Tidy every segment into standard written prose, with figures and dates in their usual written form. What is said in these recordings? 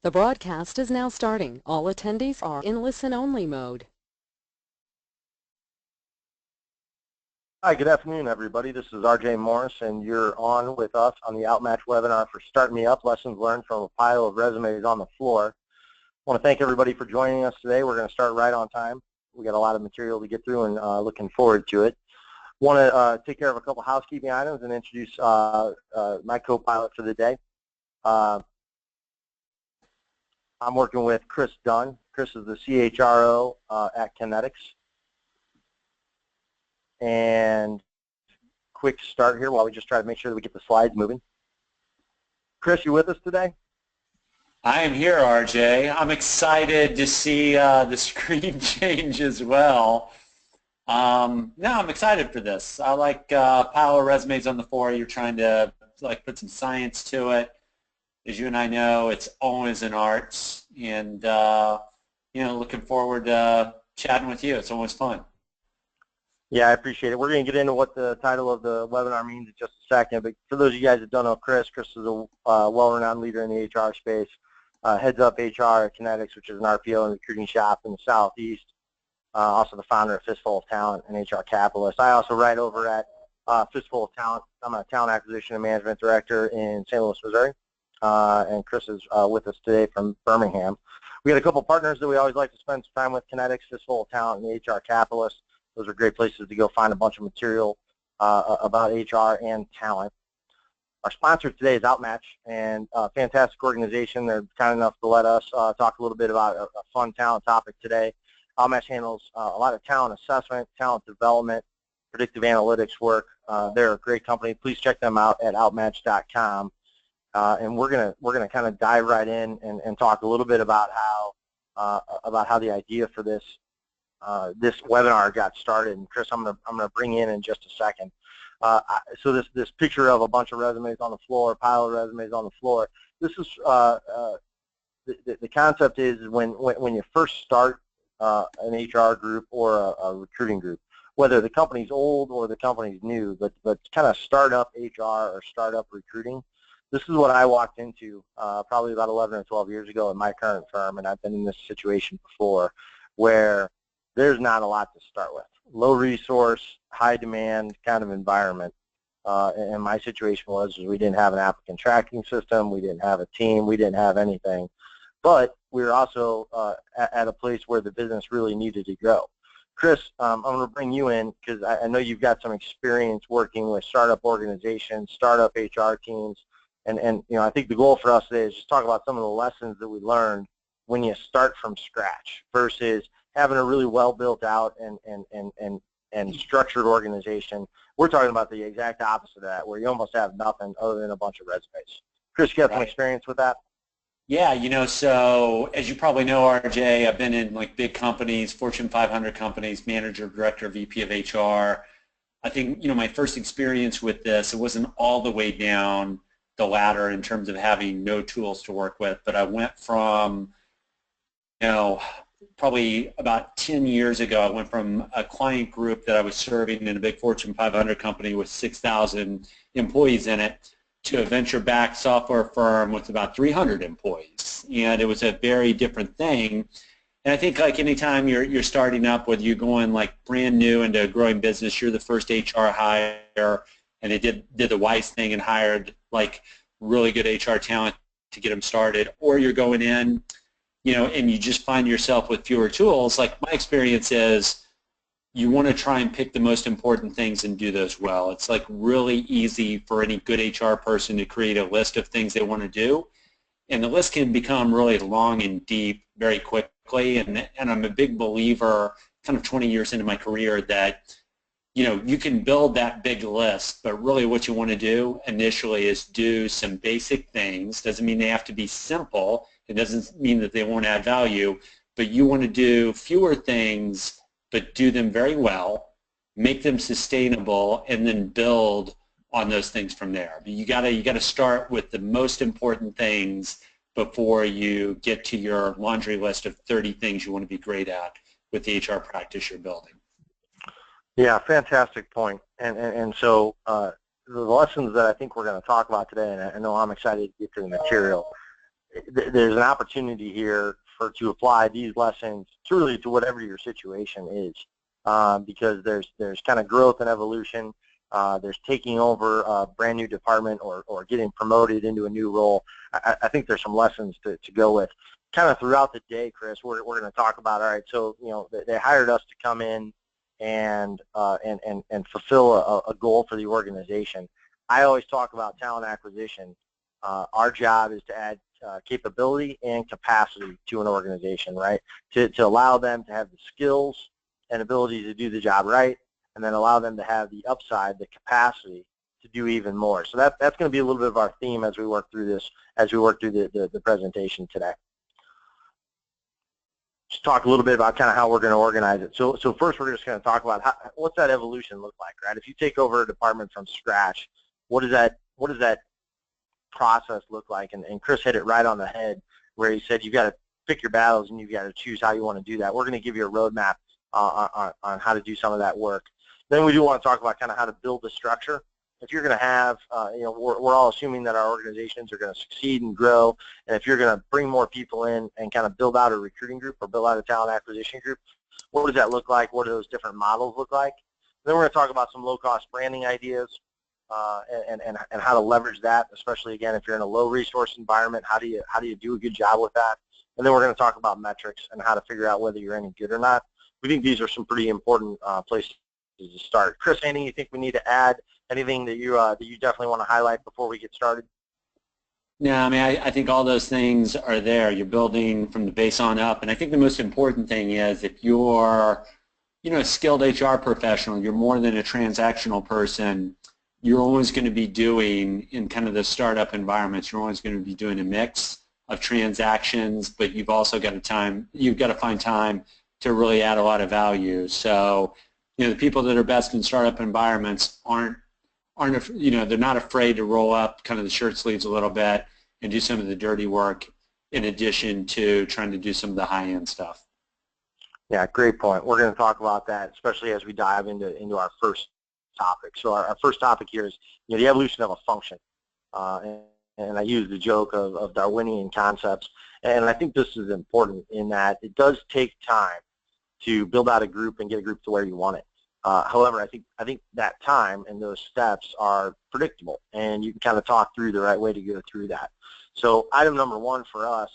The broadcast is now starting. All attendees are in listen-only mode. Hi, good afternoon, everybody. This is RJ Morris, and you're on with us on the OutMatch webinar for Start Me Up, Lessons Learned from a Pile of Resumes on the Floor. I want to thank everybody for joining us today. We're going to start right on time. We got a lot of material to get through and looking forward to it. Want to take care of a couple housekeeping items and introduce my co-pilot for the day. I'm working with Chris Dunn. Chris is the CHRO at Kinetics. And quick start here while we just try to make sure that we get the slides moving. Chris, you with us today? I am here, RJ. I'm excited to see the screen change as well. No, I'm excited for this. I like pile of resumes on the floor. You're trying to put some science to it. As you and I know, it's always an art, and looking forward to chatting with you. It's always fun. Yeah, I appreciate it. We're going to get into what the title of the webinar means in just a second, but for those of you guys that don't know Chris is a well-renowned leader in the HR space, heads up HR at Kinetics, which is an RPO and recruiting shop in the Southeast, also the founder of Fistful of Talent and HR Capitalist. I also write over at Fistful of Talent. I'm a talent acquisition and management director in St. Louis, Missouri, and Chris is with us today from Birmingham. We got a couple partners that we always like to spend some time with, Kinetics, Fistful of Talent, and HR Capitalist. Those are great places to go find a bunch of material about HR and talent. Our sponsor today is OutMatch, and a fantastic organization. They're kind enough to let us talk a little bit about a fun talent topic today. OutMatch handles a lot of talent assessment, talent development, predictive analytics work. They're a great company. Please check them out at outmatch.com. And we're gonna kind of dive right in and talk a little bit about how the idea for this webinar got started. And Chris, I'm gonna bring in just a second. So this picture of a bunch of resumes on the floor, pile of resumes on the floor. This is the concept is when you first start an HR group or a recruiting group, whether the company's old or the company's new, but kind of startup HR or startup recruiting. This is what I walked into probably about 11 or 12 years ago at my current firm, and I've been in this situation before where there's not a lot to start with. Low resource, high demand kind of environment. And my situation was we didn't have an applicant tracking system, we didn't have a team, we didn't have anything. But we were also at a place where the business really needed to grow. Chris, I'm going to bring you in because I know you've got some experience working with startup organizations, startup HR teams, and I think the goal for us today is just talk about some of the lessons that we learned when you start from scratch versus having a really well built out and structured organization. We're talking about the exact opposite of that, where you almost have nothing other than a bunch of resumes. Chris, you have some experience with that? Yeah, so as you probably know, RJ, I've been in big companies, Fortune 500 companies, manager, director, VP of HR. I think, my first experience with this, it wasn't all the way down the ladder in terms of having no tools to work with, but I went from, probably about 10 years ago, I went from a client group that I was serving in a big Fortune 500 company with 6,000 employees in it to a venture-backed software firm with about 300 employees. And it was a very different thing. And I think anytime you're starting up, whether you're going brand new into a growing business, you're the first HR hire, and they did the wise thing and hired really good HR talent to get them started, or you're going in, and you just find yourself with fewer tools. My experience is you want to try and pick the most important things and do those well. It's really easy for any good HR person to create a list of things they want to do, and the list can become really long and deep very quickly. And I'm a big believer, kind of 20 years into my career, that you can build that big list, but really what you want to do initially is do some basic things. Doesn't mean they have to be simple. It doesn't mean that they won't add value, but you want to do fewer things, but do them very well, make them sustainable, and then build on those things from there. But you gotta start with the most important things before you get to your laundry list of 30 things you want to be great at with the HR practice you're building. Yeah, fantastic point. And so the lessons that I think we're going to talk about today, and I know I'm excited to get to the material, there's an opportunity here to apply these lessons truly to whatever your situation is, because there's kind of growth and evolution. There's taking over a brand new department or getting promoted into a new role. I think there's some lessons to go with. Kind of throughout the day, Chris, we're going to talk about, all right, so, they hired us to come in and fulfill a goal for the organization. I always talk about talent acquisition. Our job is to add capability and capacity to an organization, right? To allow them to have the skills and ability to do the job right, and then allow them to have the upside, the capacity to do even more. So that's going to be a little bit of our theme as we work through this, as we work through the presentation today. Just talk a little bit about kind of how we're going to organize it. So first we're just going to talk about what's that evolution look like, right? If you take over a department from scratch, what does that process look like? And Chris hit it right on the head where he said you've got to pick your battles and you've got to choose how you want to do that. We're going to give you a roadmap on how to do some of that work. Then we do want to talk about kind of how to build the structure. If you're going to have, we're all assuming that our organizations are going to succeed and grow, and if you're going to bring more people in and kind of build out a recruiting group or build out a talent acquisition group, what does that look like? What do those different models look like? Then we're going to talk about some low-cost branding ideas and how to leverage that, especially, again, if you're in a low-resource environment, how do you do a good job with that? And then we're going to talk about metrics and how to figure out whether you're any good or not. We think these are some pretty important places to start. Chris, anything you think we need to add? Anything that you definitely want to highlight before we get started? No, I mean, I think all those things are there. You're building from the base on up, and I think the most important thing is if you're, a skilled HR professional, you're more than a transactional person, you're always going to be doing, in kind of the startup environments, you're always going to be doing a mix of transactions, but you've also got to find time to really add a lot of value. So, the people that are best in startup environments aren't they're not afraid to roll up kind of the shirt sleeves a little bit and do some of the dirty work in addition to trying to do some of the high-end stuff. Yeah, great point. We're going to talk about that, especially as we dive into our first topic. So our first topic here is the evolution of a function. And I use the joke of Darwinian concepts. And I think this is important in that it does take time to build out a group and get a group to where you want it. However, I think that time and those steps are predictable, and you can kind of talk through the right way to go through that. So item number one for us,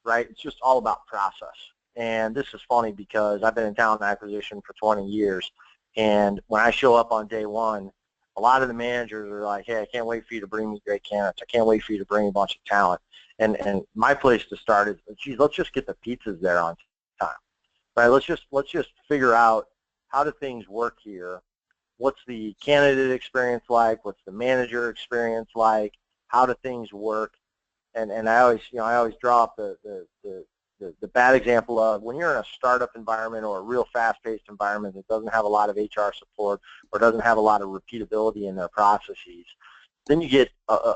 right, it's just all about process. And this is funny because I've been in talent acquisition for 20 years, and when I show up on day one, a lot of the managers are like, hey, I can't wait for you to bring me great candidates. I can't wait for you to bring a bunch of talent. And my place to start is, geez, let's just get the pizzas there on time, right? Let's just figure out how do things work here? What's the candidate experience like? What's the manager experience like? How do things work? And I always draw up the bad example of when you're in a startup environment or a real fast-paced environment that doesn't have a lot of HR support or doesn't have a lot of repeatability in their processes, then you get a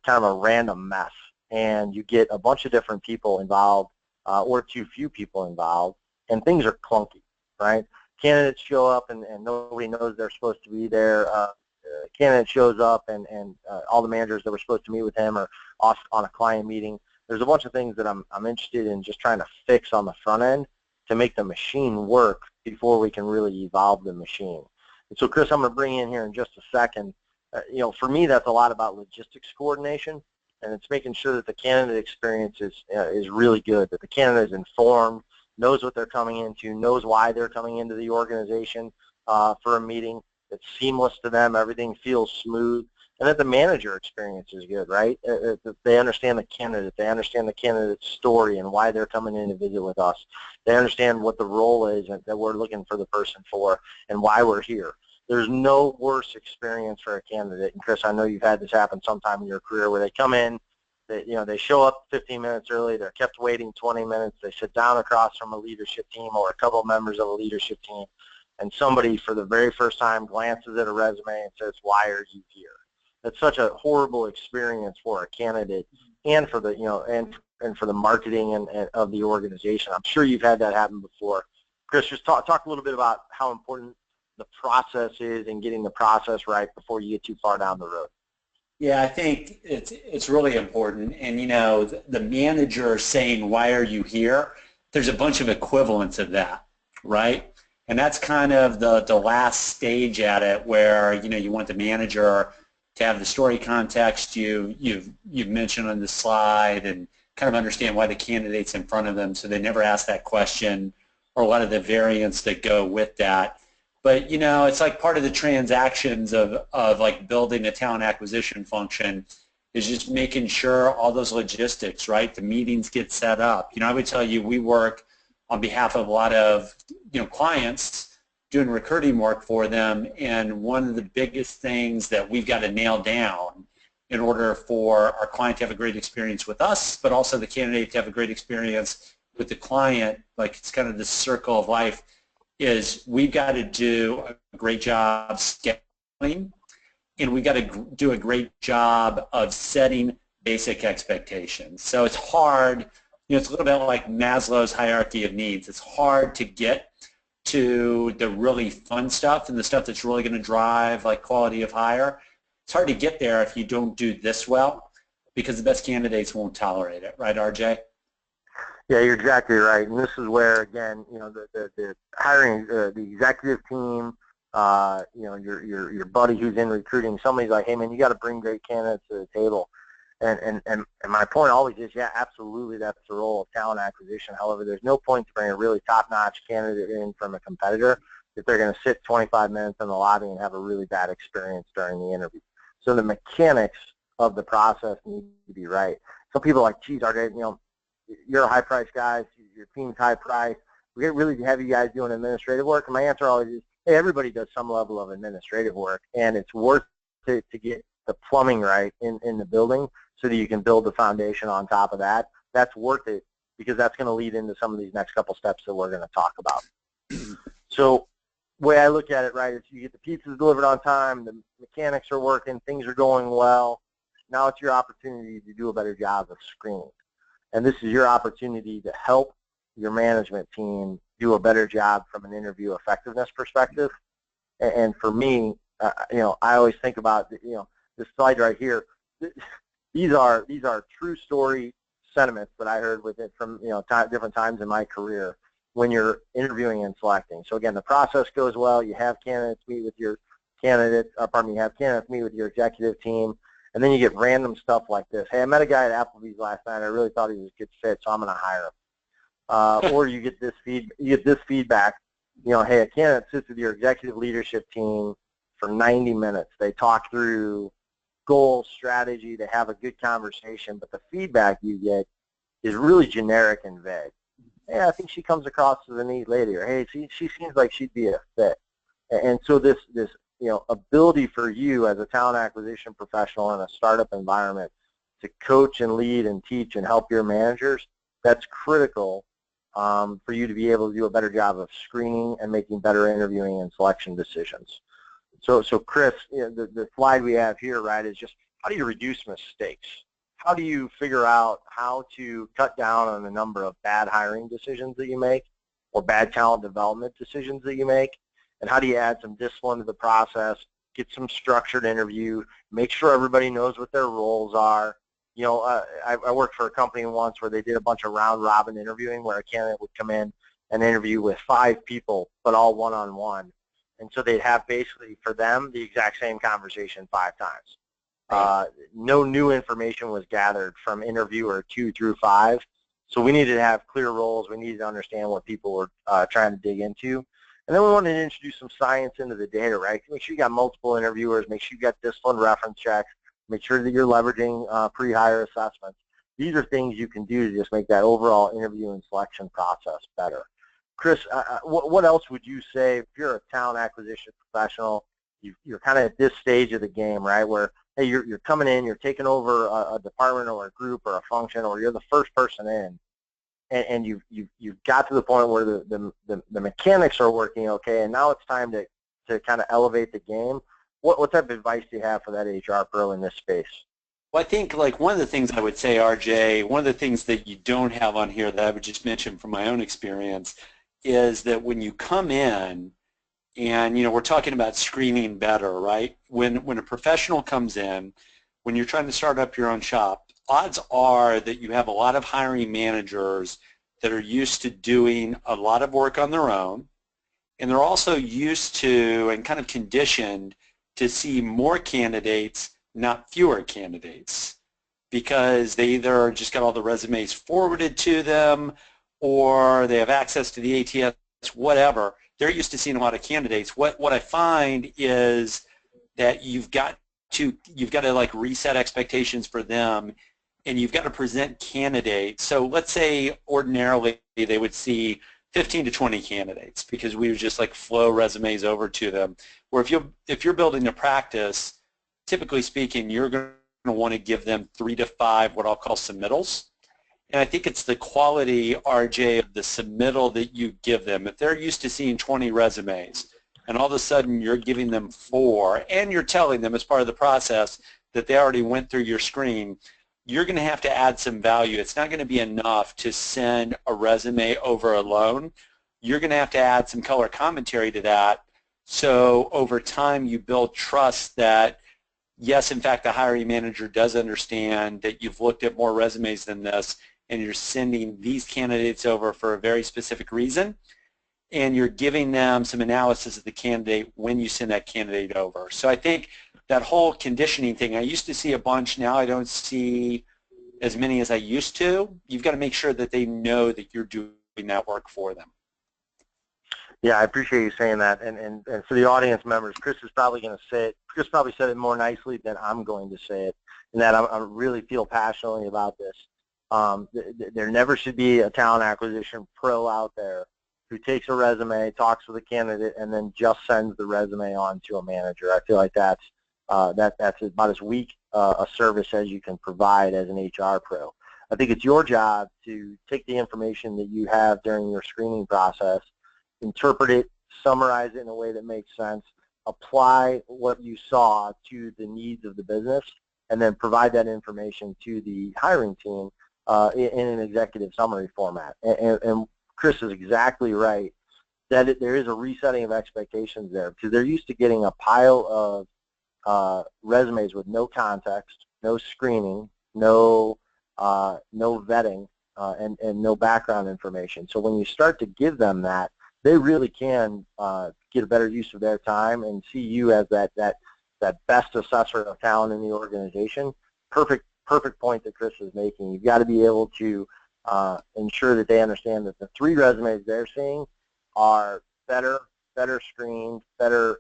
kind of a random mess, and you get a bunch of different people involved or too few people involved, and things are clunky, right? Candidates show up and nobody knows they're supposed to be there. Candidate shows up and all the managers that were supposed to meet with him are off on a client meeting. There's a bunch of things that I'm interested in just trying to fix on the front end to make the machine work before we can really evolve the machine. And so, Chris, I'm going to bring you in here in just a second. For me, that's a lot about logistics coordination, and it's making sure that the candidate experience is really good, that the candidate is informed, knows what they're coming into, knows why they're coming into the organization for a meeting. It's seamless to them. Everything feels smooth. And that the manager experience is good, right? They understand the candidate. They understand the candidate's story and why they're coming in to visit with us. They understand what the role is that we're looking for the person for and why we're here. There's no worse experience for a candidate. And Chris, I know you've had this happen sometime in your career where they come in, they show up 15 minutes early, they're kept waiting 20 minutes, they sit down across from a leadership team or a couple of members of a leadership team, and somebody for the very first time glances at a resume and says, why are you here? That's such a horrible experience for a candidate and for the, and for the marketing and of the organization. I'm sure you've had that happen before. Chris, just talk a little bit about how important the process is and getting the process right before you get too far down the road. Yeah, I think it's really important. And you know, the manager saying, "Why are you here?" There's a bunch of equivalents of that, right? And that's kind of the last stage at it, where you know you want the manager to have the story context you've mentioned on the slide, and kind of understand why the candidate's in front of them, so they never ask that question, or a lot of the variants that go with that. But you know, it's like part of the transactions of like building a talent acquisition function is just making sure all those logistics, right? The meetings get set up. You know, I would tell you we work on behalf of a lot of, you know, clients doing recruiting work for them, and one of the biggest things that we've got to nail down in order for our client to have a great experience with us, but also the candidate to have a great experience with the client, like it's kind of this circle of life, is we've got to do a great job scheduling, and we've got to do a great job of setting basic expectations. So it's hard, you know, it's a little bit like Maslow's hierarchy of needs. It's hard to get to the really fun stuff and the stuff that's really going to drive like quality of hire. It's hard to get there if you don't do this well, because the best candidates won't tolerate it, right, RJ? Yeah, you're exactly right. And this is where, again, you know, the hiring, the executive team, you know, your buddy who's in recruiting, somebody's like, hey, man, you got to bring great candidates to the table. And my point always is, yeah, absolutely, that's the role of talent acquisition. However, there's no point to bring a really top-notch candidate in from a competitor if they're going to sit 25 minutes in the lobby and have a really bad experience during the interview. So the mechanics of the process need to be right. Some people are like, geez, RJ, you know, you're a high-priced guy, your team's high-priced, we get really have you guys doing administrative work? And my answer always is, hey, everybody does some level of administrative work, and it's worth it to get the plumbing right in the building so that you can build the foundation on top of that. That's worth it, because that's going to lead into some of these next couple steps that we're going to talk about. So the way I look at it, right, is you get the pizzas delivered on time, the mechanics are working, things are going well. Now it's your opportunity to do a better job of screening. And this is your opportunity to help your management team do a better job from an interview effectiveness perspective. And for me, you know, I always think about, you know, this slide right here. These are true story sentiments that I heard with it from, you know, different times in my career when you're interviewing and selecting. So again, the process goes well. You have candidates meet with your candidates. You have candidates meet with your executive team. And then you get random stuff like this. Hey, I met a guy at Applebee's last night. I really thought he was a good fit, so I'm going to hire him. Or you get this feedback. You know, hey, a candidate sits with your executive leadership team for 90 minutes. They talk through goals, strategy. They have a good conversation, but the feedback you get is really generic and vague. Hey, I think she comes across as a neat lady, or hey, she seems like she'd be a fit. And so this you know, ability for you as a talent acquisition professional in a startup environment to coach and lead and teach and help your managers, that's critical for you to be able to do a better job of screening and making better interviewing and selection decisions. So Chris, you know, the slide we have here, right, is just how do you reduce mistakes? How do you figure out how to cut down on the number of bad hiring decisions that you make or bad talent development decisions that you make? And how do you add some discipline to the process, get some structured interview, make sure everybody knows what their roles are. You know, I worked for a company once where they did a bunch of round-robin interviewing where a candidate would come in and interview with 5 people, but all one-on-one. And so they'd have basically, for them, the exact same conversation 5 times. No new information was gathered from interviewer 2 through 5. So we needed to have clear roles. We needed to understand what people were trying to dig into. And then we wanted to introduce some science into the data, right? Make sure you got multiple interviewers, make sure you got disciplined reference checks, make sure that you're leveraging pre-hire assessments. These are things you can do to just make that overall interview and selection process better. Chris, what else would you say if you're a talent acquisition professional, you're kind of at this stage of the game, right, where, hey, you're coming in, you're taking over a department or a group or a function, or you're the first person in, and you've got to the point where the mechanics are working okay, and now it's time to kind of elevate the game. What type of advice do you have for that HR pro in this space? Well, I think like one of the things I would say, RJ, one of the things that you don't have on here that I would just mention from my own experience is that when you come in, and you know, we're talking about screening better, right? When a professional comes in, when you're trying to start up your own shop, odds are that you have a lot of hiring managers that are used to doing a lot of work on their own, and they're also used to and kind of conditioned to see more candidates, not fewer candidates, because they either just got all the resumes forwarded to them or they have access to the ATS, whatever. They're used to seeing a lot of candidates. What I find is that you've got to like reset expectations for them, and you've got to present candidates. So let's say ordinarily they would see 15 to 20 candidates because we would just like flow resumes over to them. Where if you're building a practice, typically speaking, you're going to want to give them 3 to 5 what I'll call submittals. And I think it's the quality, RJ, of the submittal that you give them. If they're used to seeing 20 resumes and all of a sudden you're giving them 4 and you're telling them as part of the process that they already went through your screen, you're going to have to add some value. It's not going to be enough to send a resume over alone. You're going to have to add some color commentary to that. So over time you build trust that, yes, in fact, the hiring manager does understand that you've looked at more resumes than this and you're sending these candidates over for a very specific reason, and you're giving them some analysis of the candidate when you send that candidate over. So I think that whole conditioning thing, I used to see a bunch, now I don't see as many as I used to. You've got to make sure that they know that you're doing that work for them. Yeah, I appreciate you saying that. And for the audience members, Chris is probably going to say it. Chris probably said it more nicely than I'm going to say it, and that I really feel passionately about this. There never should be a talent acquisition pro out there who takes a resume, talks with a candidate, and then just sends the resume on to a manager. I feel like that's about as weak a service as you can provide as an HR pro. I think it's your job to take the information that you have during your screening process, interpret it, summarize it in a way that makes sense, apply what you saw to the needs of the business, and then provide that information to the hiring team in an executive summary format. And Chris is exactly right that there is a resetting of expectations there, because they're used to getting a pile of resumes with no context, no screening, no vetting, and no background information. So when you start to give them that, they really can get a better use of their time and see you as that best assessor of talent in the organization. Perfect point that Chris is making. You've got to be able to ensure that they understand that the 3 resumes they're seeing are better screened, better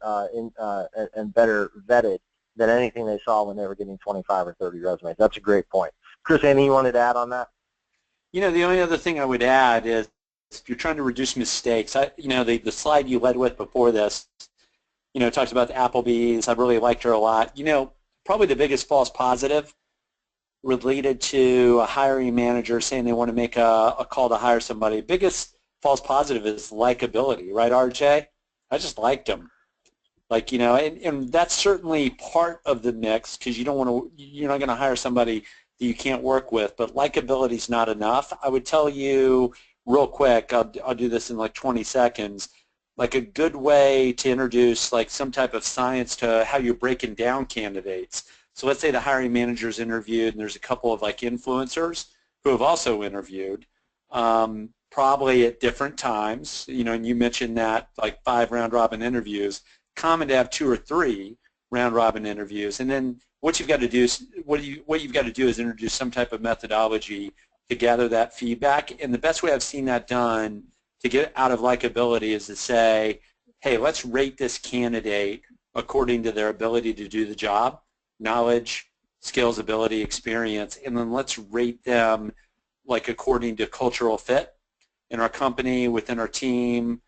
and better vetted than anything they saw when they were getting 25 or 30 resumes. That's a great point. Chris, anything you wanted to add on that? You know, the only other thing I would add is if you're trying to reduce mistakes, the slide you led with before this, talks about the Applebee's. I really liked her a lot. Probably the biggest false positive related to a hiring manager saying they want to make a call to hire somebody. Biggest false positive is likability, right, RJ? I just liked them. And that's certainly part of the mix, because you're not going to hire somebody that you can't work with, but likability is not enough. I would tell you real quick, I'll do this in like 20 seconds, like a good way to introduce like some type of science to how you're breaking down candidates. So let's say the hiring manager's interviewed and there's a couple of like influencers who have also interviewed, probably at different times, and you mentioned that like 5 round-robin interviews, common to have 2 or 3 round-robin interviews. And then what you've got to do is introduce some type of methodology to gather that feedback. And the best way I've seen that done to get out of likability is to say, hey, let's rate this candidate according to their ability to do the job, knowledge, skills, ability, experience, and then let's rate them like according to cultural fit in our company, within our team,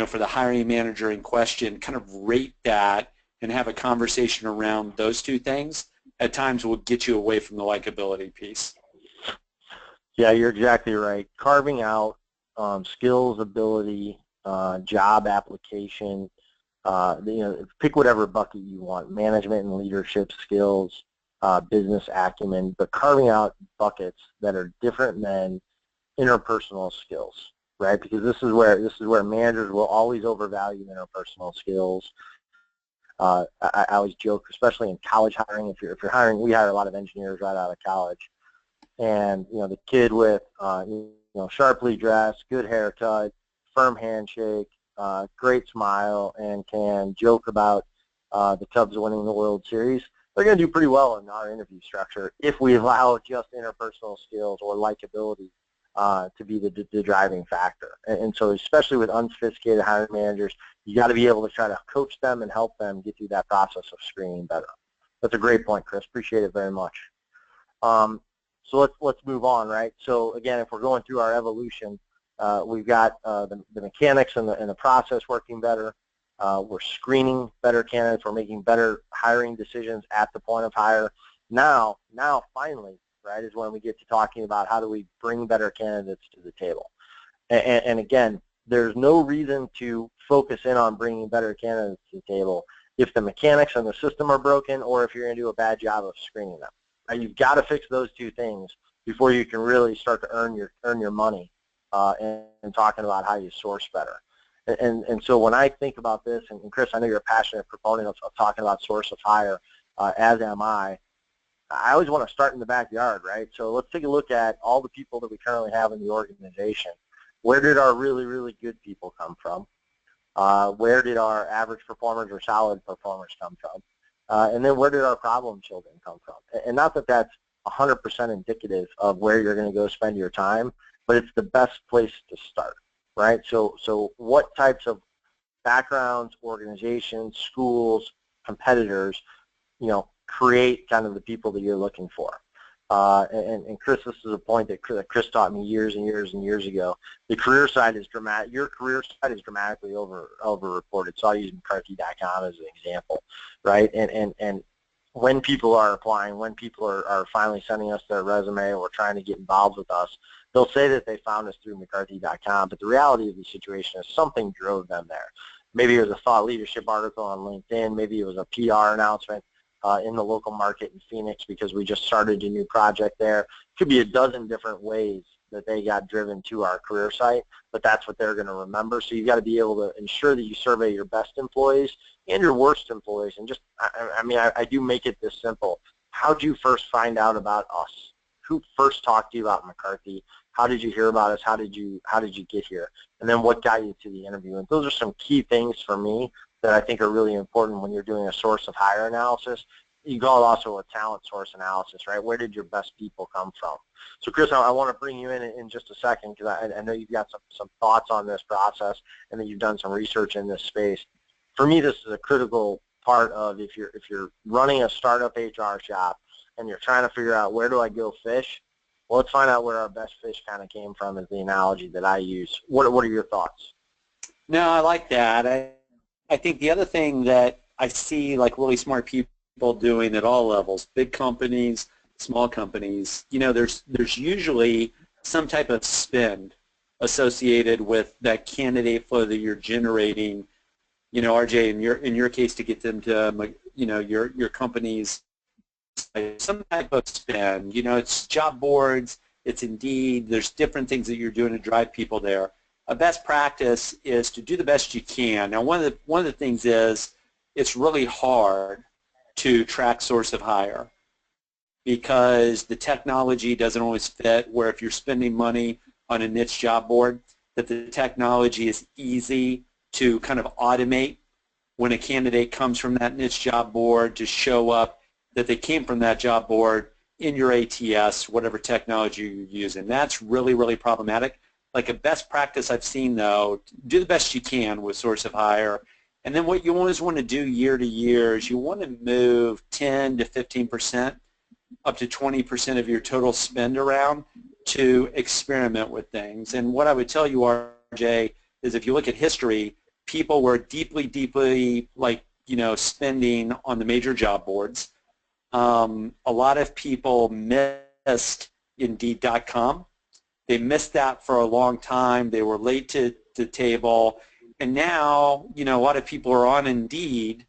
for the hiring manager in question, kind of rate that and have a conversation around those 2 things. At times will get you away from the likability piece. Yeah, you're exactly right. Carving out skills, ability, job application, pick whatever bucket you want, management and leadership skills, business acumen, but carving out buckets that are different than interpersonal skills, right? Because this is where managers will always overvalue interpersonal skills. I always joke, especially in college hiring, if you're hiring, we hire a lot of engineers right out of college, and the kid with sharply dressed, good haircut, firm handshake, great smile, and can joke about the Cubs winning the World Series, they're going to do pretty well in our interview structure if we allow just interpersonal skills or likability to be the driving factor. And so especially with unsophisticated hiring managers, you got to be able to try to coach them and help them get through that process of screening better. That's a great point, Chris. Appreciate it very much. So let's move on, right? So again, if we're going through our evolution, we've got the mechanics and the process working better. We're screening better candidates. We're making better hiring decisions at the point of hire. Now finally, right, is when we get to talking about how do we bring better candidates to the table. And again, there's no reason to focus in on bringing better candidates to the table if the mechanics and the system are broken or if you're going to do a bad job of screening them. Right? You've got to fix those two things before you can really start to earn your money and talking about how you source better. And so when I think about this, and Chris, I know you're a passionate proponent of talking about source of hire, as am I always want to start in the backyard, right? So let's take a look at all the people that we currently have in the organization. Where did our really, really good people come from? Where did our average performers or solid performers come from? And then where did our problem children come from? And not that that's 100% indicative of where you're going to go spend your time, but it's the best place to start, right? So what types of backgrounds, organizations, schools, competitors, create kind of the people that you're looking for. And Chris, this is a point that Chris taught me years and years and years ago. The career side is dramatic. Your career side is dramatically over-reported. So I'll use McCarthy.com as an example, right? And when people are applying, when people are finally sending us their resume or trying to get involved with us, they'll say that they found us through McCarthy.com, but the reality of the situation is something drove them there. Maybe it was a thought leadership article on LinkedIn. Maybe it was a PR announcement in the local market in Phoenix because we just started a new project there. Could be a dozen different ways that they got driven to our career site, but that's what they're going to remember. So you've got to be able to ensure that you survey your best employees and your worst employees. And just, I do make it this simple. How did you first find out about us? Who first talked to you about McCarthy? How did you hear about us? How did you get here? And then what got you to the interview? And those are some key things for me that I think are really important when you're doing a source of hire analysis. You call it also a talent source analysis, right? Where did your best people come from? So Chris, I want to bring you in just a second because I know you've got some thoughts on this process and that you've done some research in this space. For me, this is a critical part of if you're running a startup HR shop and you're trying to figure out where do I go fish, well, let's find out where our best fish kind of came from is the analogy that I use. What are your thoughts? No, I like that. I think the other thing that I see like really smart people doing at all levels, big companies, small companies, there's usually some type of spend associated with that candidate flow that you're generating, RJ, in your case to get them to, your company's some type of spend. It's job boards, it's Indeed, there's different things that you're doing to drive people there. A best practice is to do the best you can. Now, one of the things is it's really hard to track source of hire because the technology doesn't always fit where if you're spending money on a niche job board, that the technology is easy to kind of automate when a candidate comes from that niche job board to show up that they came from that job board in your ATS, whatever technology you're using. That's really, really problematic. Like a best practice I've seen, though, do the best you can with source of hire. And then what you always want to do year to year is you want to move 10 to 15%, up to 20% of your total spend around to experiment with things. And what I would tell you, RJ, is if you look at history, people were deeply, deeply spending on the major job boards. A lot of people missed Indeed.com. They missed that for a long time. They were late to the table. And now, a lot of people are on Indeed,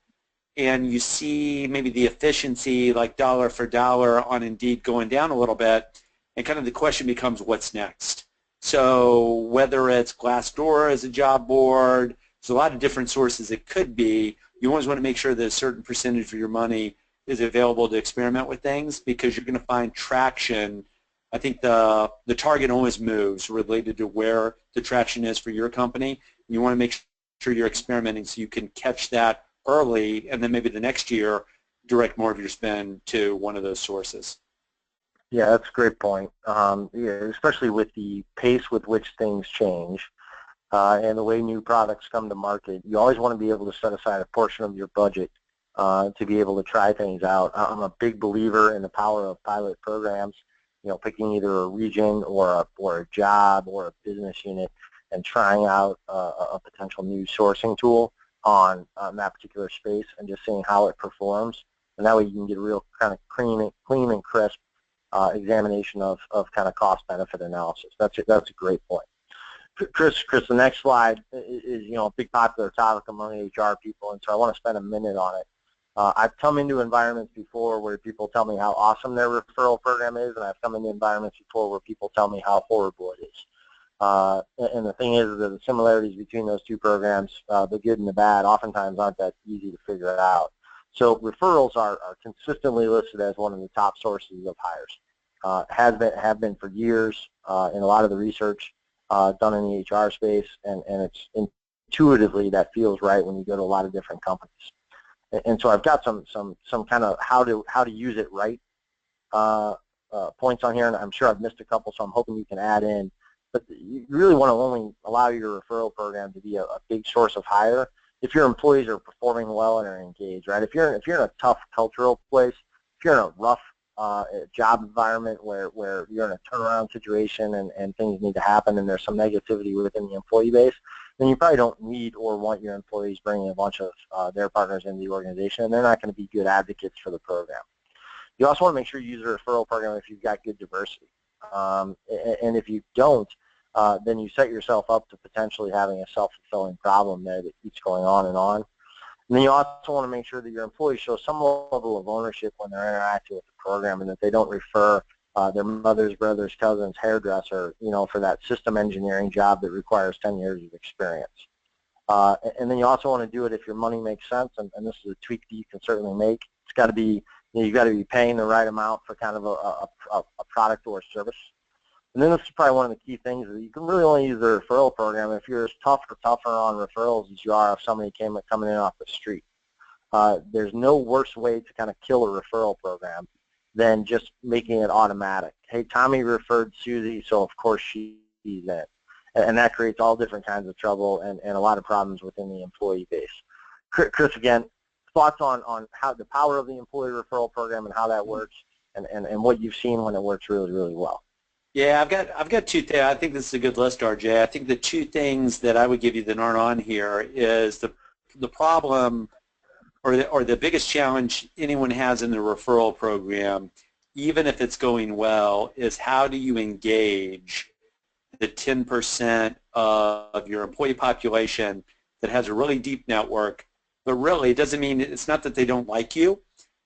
and you see maybe the efficiency, like dollar for dollar on Indeed going down a little bit, and kind of the question becomes what's next. So whether it's Glassdoor as a job board, there's a lot of different sources it could be. you always want to make sure that a certain percentage of your money is available to experiment with things, because you're going to find traction. I think the target always moves related to where the traction is for your company. You want to make sure you're experimenting so you can catch that early, and then maybe the next year direct more of your spend to one of those sources. Yeah, that's a great point. Yeah, especially with the pace with which things change and the way new products come to market, you always want to be able to set aside a portion of your budget to be able to try things out. I'm a big believer in the power of pilot programs, picking either a region or a job or a business unit and trying out a potential new sourcing tool on that particular space and just seeing how it performs. And that way you can get a real kind of clean and crisp examination of kind of cost-benefit analysis. That's a great point. Chris, the next slide is a big popular topic among HR people, and so I want to spend a minute on it. I've come into environments before where people tell me how awesome their referral program is, and I've come into environments before where people tell me how horrible it is. And the thing is that the similarities between those two programs, the good and the bad, oftentimes aren't that easy to figure out. So referrals are consistently listed as one of the top sources of hires. Have been for years in a lot of the research done in the HR space, and it's intuitively that feels right when you go to a lot of different companies. And so I've got some kind of how to use it right points on here, and I'm sure I've missed a couple, so I'm hoping you can add in. But you really want to only allow your referral program to be a big source of hire if your employees are performing well and are engaged, right? If you're in a tough cultural place, if you're in a rough job environment where you're in a turnaround situation and things need to happen and there's some negativity within the employee base, then you probably don't need or want your employees bringing a bunch of their partners into the organization, and they're not going to be good advocates for the program. You also want to make sure you use a referral program if you've got good diversity. And if you don't, then you set yourself up to potentially having a self-fulfilling problem there that keeps going on and on. And then you also want to make sure that your employees show some level of ownership when they're interacting with the program, and that they don't refer their mother's, brother's, cousin's hairdresser, for that system engineering job that requires 10 years of experience. And then you also want to do it if your money makes sense, and this is a tweak that you can certainly make. It's got to be, you've got to be paying the right amount for kind of a product or service. And then this is probably one of the key things, is you can really only use the referral program if you're as tough or tougher on referrals as you are if somebody coming in off the street. There's no worse way to kind of kill a referral program than just making it automatic. Hey, Tommy referred Susie, so of course she's in. And that creates all different kinds of trouble and a lot of problems within the employee base. Chris, again, thoughts on how the power of the employee referral program and how that works, and what you've seen when it works really, really well. Yeah, I've got two things. I think this is a good list, RJ. I think the two things that I would give you that aren't on here is the problem or the biggest challenge anyone has in the referral program, even if it's going well, is how do you engage the 10% of your employee population that has a really deep network, but really it doesn't mean, it's not that they don't like you,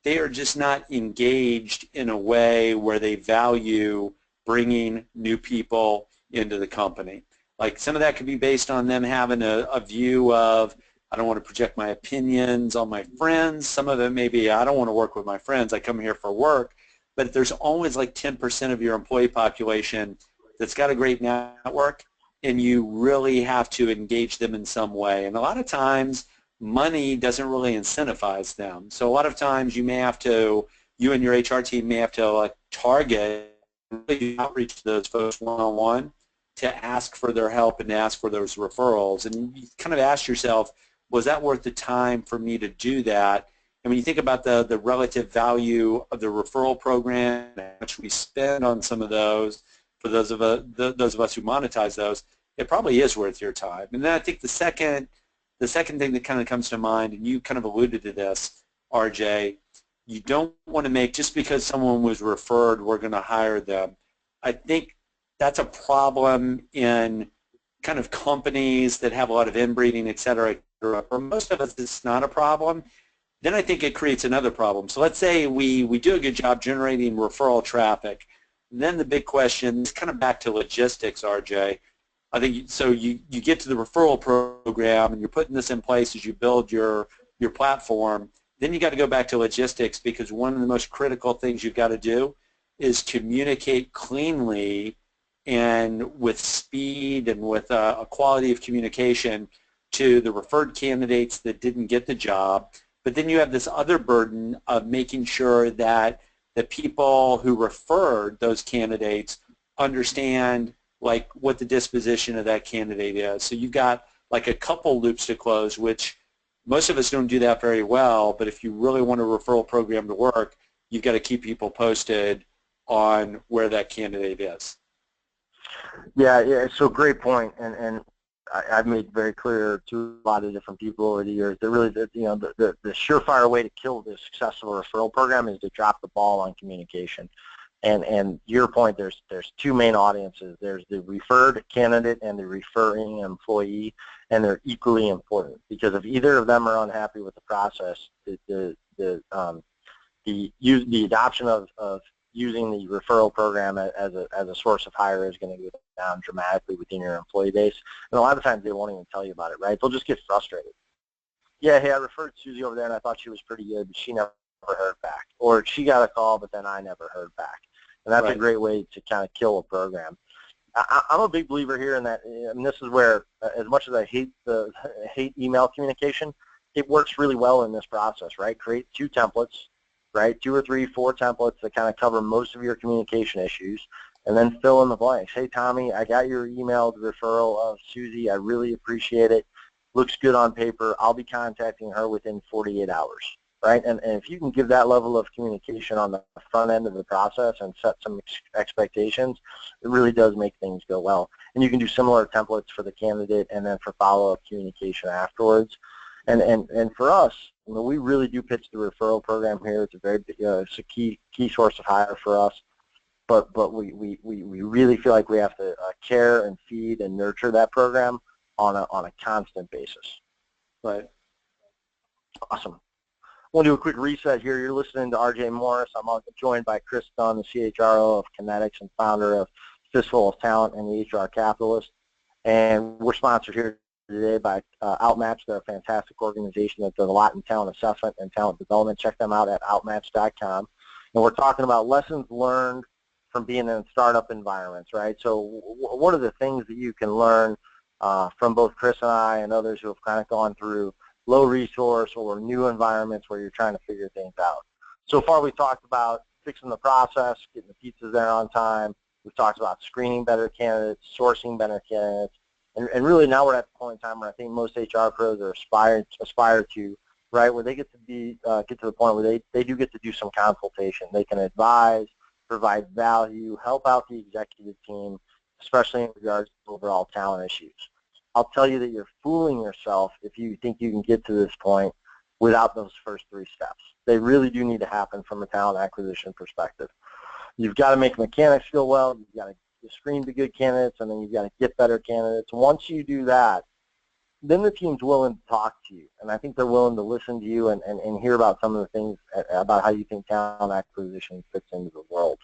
they are just not engaged in a way where they value bringing new people into the company. Like some of that could be based on them having a view of, I don't want to project my opinions on my friends. Some of it may be, I don't want to work with my friends, I come here for work. But there's always like 10% of your employee population that's got a great network, and you really have to engage them in some way. And a lot of times, money doesn't really incentivize them. So a lot of times you may have to, you and your HR team may have to like target really outreach to those folks one-on-one to ask for their help and to ask for those referrals. And you kind of ask yourself, was that worth the time for me to do that? And when you think about the relative value of the referral program, how much we spend on some of those, for those of us who monetize those, it probably is worth your time. And then I think the second thing that kind of comes to mind, and you kind of alluded to this, RJ, you don't want to make, just because someone was referred, we're going to hire them. I think that's a problem in kind of companies that have a lot of inbreeding, et cetera. For most of us, it's not a problem. Then I think it creates another problem. So let's say we do a good job generating referral traffic. Then the big question is kind of back to logistics, RJ. I think so. You get to the referral program, and you're putting this in place as you build your your platform. Then you got to go back to logistics, because one of the most critical things you've got to do is communicate cleanly and with speed and with a quality of communication to the referred candidates that didn't get the job. But then you have this other burden of making sure that the people who referred those candidates understand like what the disposition of that candidate is. So you've got like a couple loops to close, which most of us don't do that very well, but if you really want a referral program to work, you've got to keep people posted on where that candidate is. Yeah, so great point, and I've made very clear to a lot of different people over the years that really, the surefire way to kill the successful referral program is to drop the ball on communication. And your point, there's two main audiences. There's the referred candidate and the referring employee, and they're equally important, because if either of them are unhappy with the process, the adoption of using the referral program as a source of hire is going to go down dramatically within your employee base. And a lot of times they won't even tell you about it, right? They'll just get frustrated. Yeah, hey, I referred Susie over there and I thought she was pretty good, but she never heard back. Or she got a call, but then I never heard back. And that's Right. a great way to kind of kill a program. I'm a big believer here in that, and this is where, as much as I hate email communication, it works really well in this process, right? Create 2 templates, right? 2 or 3, 4 templates that kind of cover most of your communication issues, and then fill in the blanks. Hey, Tommy, I got your emailed referral of Susie. I really appreciate it. Looks good on paper. I'll be contacting her within 48 hours, right? And if you can give that level of communication on the front end of the process and set some expectations, it really does make things go well. And you can do similar templates for the candidate and then for follow-up communication afterwards. And for us, we really do pitch the referral program here. It's a very it's a key source of hire for us. But we really feel like we have to care and feed and nurture that program on a constant basis. Right. Awesome. I want to do a quick reset here. You're listening to RJ Morris. I'm joined by Chris Dunn, the CHRO of Kinetics and founder of Fistful of Talent and the HR Capitalist. And we're sponsored here today by OutMatch. They're a fantastic organization that does a lot in talent assessment and talent development. Check them out at outmatch.com. And we're talking about lessons learned from being in startup environments, right? So what are the things that you can learn from both Chris and I and others who have kind of gone through low resource or new environments where you're trying to figure things out? So far we've talked about fixing the process, getting the pizzas there on time. We've talked about screening better candidates, sourcing better candidates, and really now we're at the point in time where I think most HR pros are aspire to, right, where they get to get to the point where they do get to do some consultation. They can advise, provide value, help out the executive team, especially in regards to overall talent issues. I'll tell you that you're fooling yourself if you think you can get to this point without those first 3 steps. They really do need to happen from a talent acquisition perspective. You've got to make mechanics feel well, you've got to screen the good candidates, and then you've got to get better candidates. Once you do that, then the team's willing to talk to you, and I think they're willing to listen to you and hear about some of the things about how you think talent acquisition fits into the world.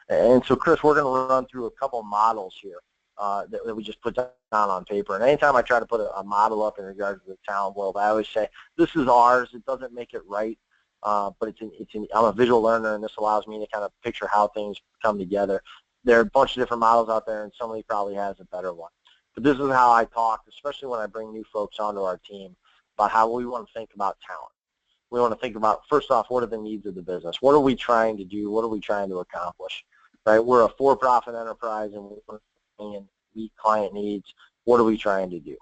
And so, Chris, we're going to run through a couple models here that we just put down on paper. And anytime I try to put a model up in regards to the talent world, I always say, this is ours. It doesn't make it right, but I'm a visual learner, and this allows me to kind of picture how things come together. There are a bunch of different models out there, and somebody probably has a better one. But this is how I talk, especially when I bring new folks onto our team, about how we want to think about talent. We want to think about, first off, what are the needs of the business? What are we trying to do? What are we trying to accomplish? Right? We're a for-profit enterprise, and we want to meet client needs. What are we trying to do?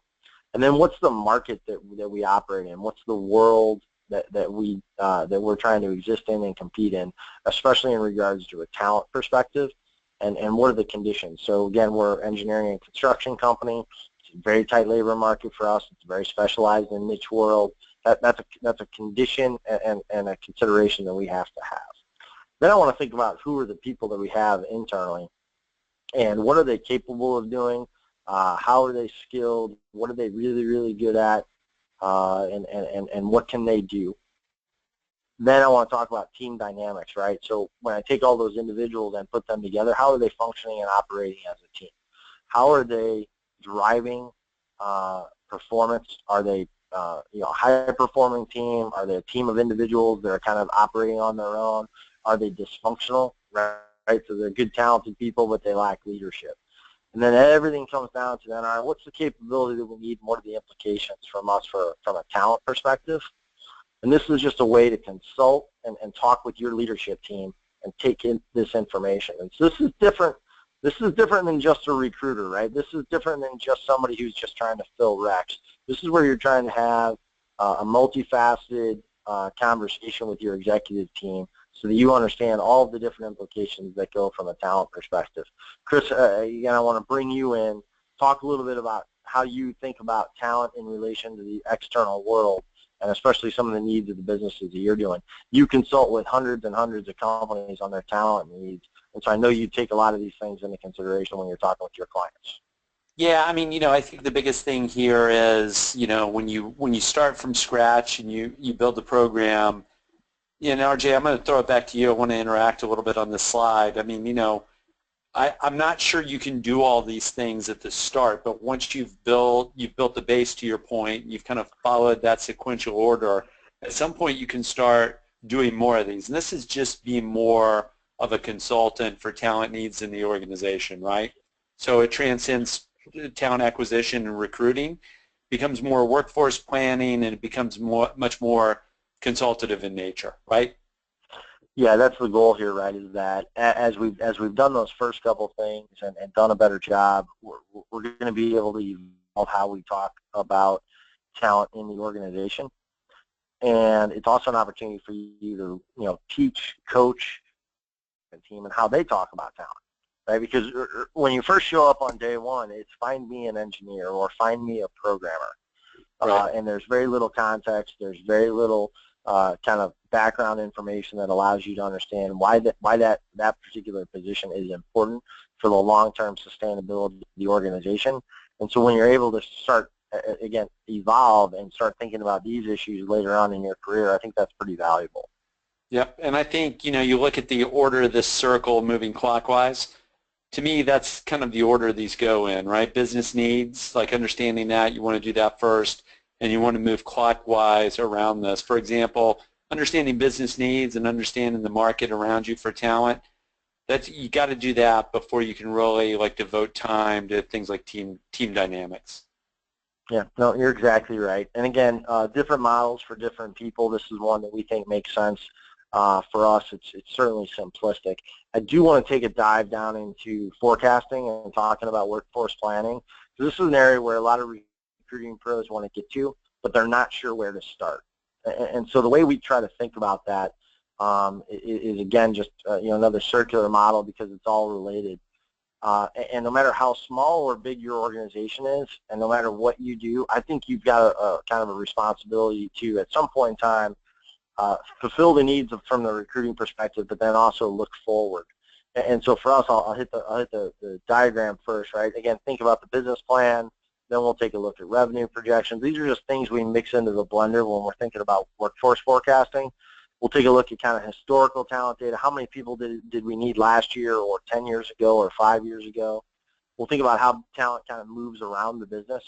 And then what's the market that we operate in? What's the world that we're trying to exist in and compete in, especially in regards to a talent perspective? And what are the conditions? So again, we're an engineering and construction company. It's a very tight labor market for us. It's very specialized in niche world. That's a condition and a consideration that we have to have. Then I want to think about who are the people that we have internally, and what are they capable of doing? How are they skilled? What are they really, really good at? And what can they do? Then I want to talk about team dynamics, right? So when I take all those individuals and put them together, how are they functioning and operating as a team? How are they driving performance? Are they high-performing team? Are they a team of individuals that are kind of operating on their own? Are they dysfunctional, right? So they're good, talented people, but they lack leadership. And then everything comes down to then, all right, what's the capability that we need? What are the implications from us from a talent perspective? And this is just a way to consult and talk with your leadership team and take in this information. And so this is different. This is different than just a recruiter, right? This is different than just somebody who's just trying to fill recs. This is where you're trying to have a multifaceted conversation with your executive team so that you understand all of the different implications that go from a talent perspective. Chris, again, I want to bring you in, talk a little bit about how you think about talent in relation to the external world, and especially some of the needs of the businesses that you're doing. You consult with hundreds and hundreds of companies on their talent needs, and so I know you take a lot of these things into consideration when you're talking with your clients. Yeah, I mean, I think the biggest thing here is, when you start from scratch and you build the program, RJ, I'm going to throw it back to you. I want to interact a little bit on this slide. I mean, I'm not sure you can do all these things at the start, but once you've built the base, to your point, you've kind of followed that sequential order, at some point you can start doing more of these. And this is just being more of a consultant for talent needs in the organization, right? So it transcends talent acquisition and recruiting, becomes more workforce planning, and it becomes much more consultative in nature, right? Yeah, that's the goal here, right, is that as we've done those first couple of things and done a better job, we're going to be able to evolve how we talk about talent in the organization. And it's also an opportunity for you to, teach, coach the team and how they talk about talent, right? Because when you first show up on day one, it's find me an engineer or find me a programmer. Right. And there's very little context. There's very little kind of background information that allows you to understand why that particular position is important for the long-term sustainability of the organization. And so when you're able to start, again, evolve and start thinking about these issues later on in your career, I think that's pretty valuable. Yep, and I think, you look at the order of this circle moving clockwise. To me, that's kind of the order these go in, right? Business needs, like understanding that, you want to do that first, and you want to move clockwise around this. For example, understanding business needs and understanding the market around you for talent, you got to do that before you can really devote time to things like team dynamics. Yeah, no, you're exactly right. And again, different models for different people. This is one that we think makes sense. For us, it's certainly simplistic. I do want to take a dive down into forecasting and talking about workforce planning. So this is an area where a lot of recruiting pros want to get to, but they're not sure where to start. And so the way we try to think about that is again, just another circular model because it's all related. And no matter how small or big your organization is, and no matter what you do, I think you've got a kind of a responsibility to, at some point in time, fulfill the needs from the recruiting perspective, but then also look forward. And so for us, I'll hit the diagram first, right? Again, think about the business plan. Then we'll take a look at revenue projections. These are just things we mix into the blender when we're thinking about workforce forecasting. We'll take a look at kind of historical talent data. How many people did we need last year or 10 years ago or 5 years ago? We'll think about how talent kind of moves around the business,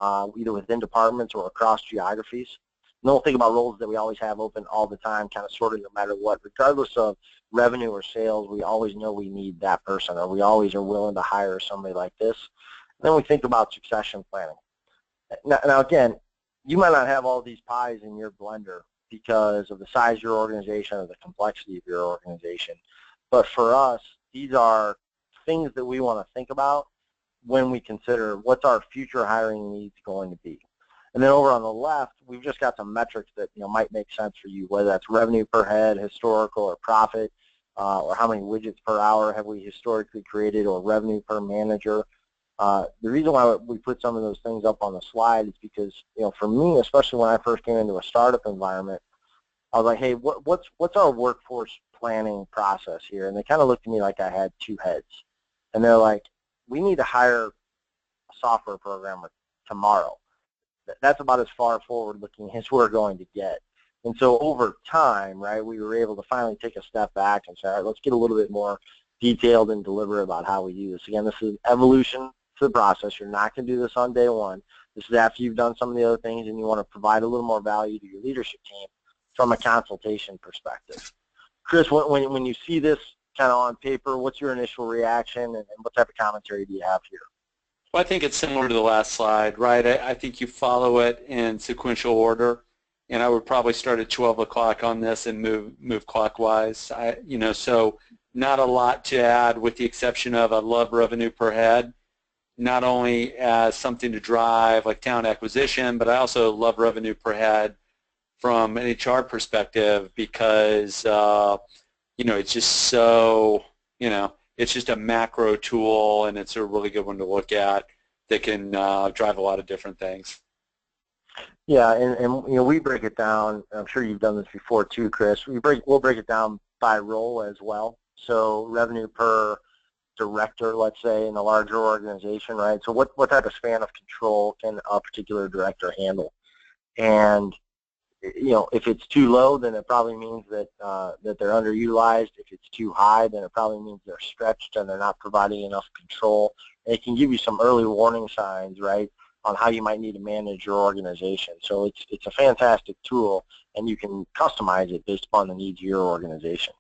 either within departments or across geographies. And then we'll think about roles that we always have open all the time, kind of sorted no matter what. Regardless of revenue or sales, we always know we need that person, or we always are willing to hire somebody like this. And then we think about succession planning. Now again, you might not have all these pies in your blender because of the size of your organization or the complexity of your organization. But for us, these are things that we want to think about when we consider what's our future hiring needs going to be. And then over on the left, we've just got some metrics that might make sense for you, whether that's revenue per head, historical, or profit, or how many widgets per hour have we historically created, or revenue per manager. The reason why we put some of those things up on the slide is because, for me, especially when I first came into a startup environment, I was like, hey, what's our workforce planning process here? And they kind of looked at me like I had two heads. And they're like, we need to hire a software programmer tomorrow. That's about as far forward looking as we're going to get. And so over time, right, we were able to finally take a step back and say, all right, let's get a little bit more detailed and deliberate about how we do this. Again, this is evolution to the process. You're not going to do this on day one. This is after you've done some of the other things and you want to provide a little more value to your leadership team from a consultation perspective. Chris, when you see this kind of on paper, what's your initial reaction and what type of commentary do you have here? Well, I think it's similar to the last slide, right? I think you follow it in sequential order, and I would probably start at 12 o'clock on this and move clockwise. So not a lot to add with the exception of I love revenue per head, not only as something to drive like talent acquisition, but I also love revenue per head from an HR perspective because, it's just so, it's just a macro tool, and it's a really good one to look at that can drive a lot of different things. Yeah, and we break it down. I'm sure you've done this before too, Chris. We'll break it down by role as well. So revenue per director, let's say, in a larger organization, right? So what type of span of control can a particular director handle? And if it's too low, then it probably means that that they're underutilized. If it's too high, then it probably means they're stretched and they're not providing enough control. And it can give you some early warning signs, right, on how you might need to manage your organization. So it's a fantastic tool, and you can customize it based upon the needs of your organization.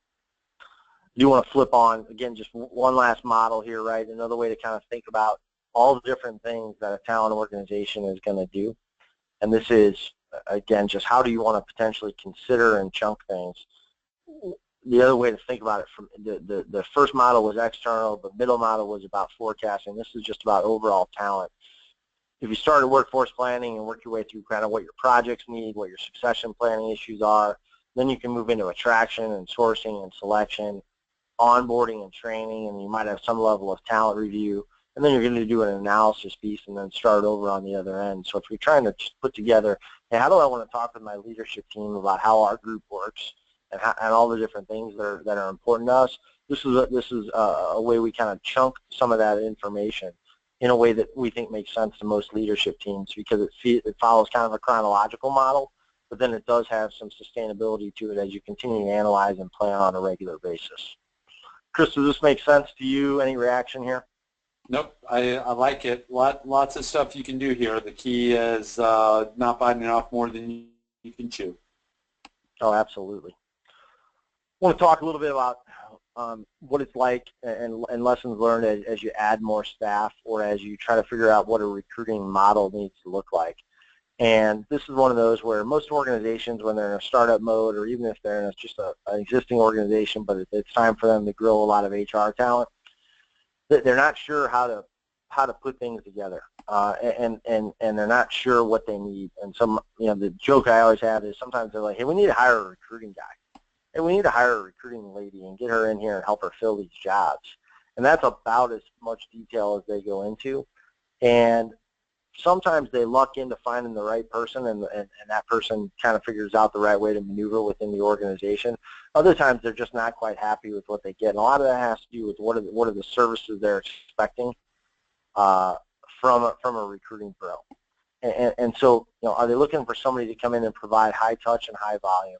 You want to flip on, again, just one last model here, right? Another way to kind of think about all the different things that a talent organization is going to do. And this is, again, just how do you want to potentially consider and chunk things. The other way to think about it, from the first model was external, the middle model was about forecasting. This is just about overall talent. If you started workforce planning and work your way through kind of what your projects need, what your succession planning issues are, then you can move into attraction and sourcing and selection, onboarding and training, and you might have some level of talent review, and then you're going to do an analysis piece and then start over on the other end. So if you're trying to just put together, hey, how do I want to talk with my leadership team about how our group works and all the different things that are important to us, this is a way we kind of chunk some of that information in a way that we think makes sense to most leadership teams, because it follows kind of a chronological model, but then it does have some sustainability to it as you continue to analyze and plan on a regular basis. Chris, does this make sense to you? Any reaction here? Nope, I like it. Lots of stuff you can do here. The key is not biting off more than you can chew. Oh, absolutely. I want to talk a little bit about what it's like and lessons learned as you add more staff or as you try to figure out what a recruiting model needs to look like. And this is one of those where most organizations, when they're in a startup mode, or even if they're in just an existing organization, but it's time for them to grow a lot of HR talent, they're not sure how to put things together, and they're not sure what they need. And the joke I always have is sometimes they're like, hey, we need to hire a recruiting guy. Hey, we need to hire a recruiting lady and get her in here and help her fill these jobs. And that's about as much detail as they go into. And sometimes they luck into finding the right person, and that person kind of figures out the right way to maneuver within the organization. Other times they're just not quite happy with what they get. And a lot of that has to do with what are the services they're expecting from a recruiting pro. And so, are they looking for somebody to come in and provide high touch and high volume?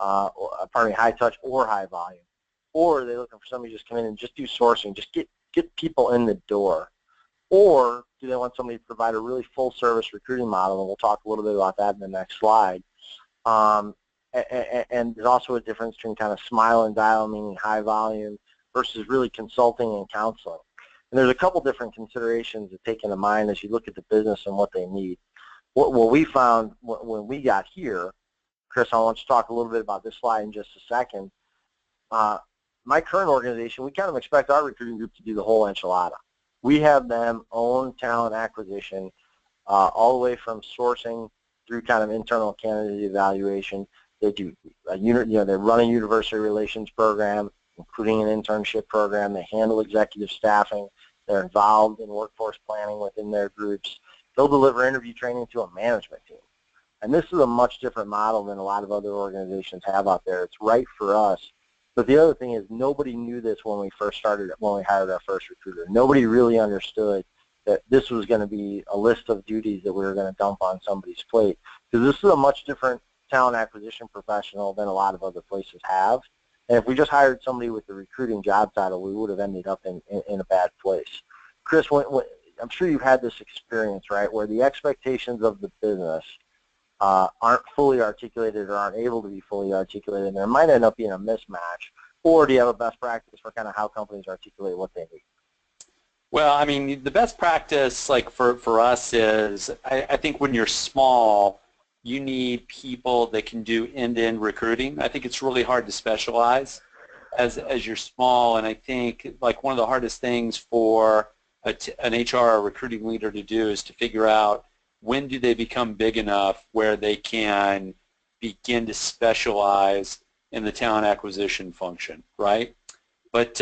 High touch or high volume? Or are they looking for somebody to just come in and just do sourcing, just get people in the door? Or do they want somebody to provide a really full-service recruiting model? And we'll talk a little bit about that in the next slide. And there's also a difference between kind of smile and dial, meaning high volume, versus really consulting and counseling. And there's a couple different considerations to take into mind as you look at the business and what they need. What we found when we got here, Chris, I want you to talk a little bit about this slide in just a second. My current organization, we kind of expect our recruiting group to do the whole enchilada. We have them own talent acquisition all the way from sourcing through kind of internal candidate evaluation. They do they run a university relations program, including an internship program. They handle executive staffing. They're involved in workforce planning within their groups. They'll deliver interview training to a management team. And this is a much different model than a lot of other organizations have out there. It's right for us. But the other thing is nobody knew this when we hired our first recruiter. Nobody really understood that this was going to be a list of duties that we were going to dump on somebody's plate. Because this is a much different talent acquisition professional than a lot of other places have. And if we just hired somebody with the recruiting job title, we would have ended up in a bad place. Chris, I'm sure you've had this experience, right, where the expectations of the business aren't fully articulated or aren't able to be fully articulated, and there might end up being a mismatch. Or do you have a best practice for kind of how companies articulate what they need? Well, I mean, the best practice, like for us, is I think when you're small, you need people that can do end-to-end recruiting. I think it's really hard to specialize as you're small, and I think like one of the hardest things for an HR or recruiting leader to do is to figure out when do they become big enough where they can begin to specialize in the talent acquisition function, right? But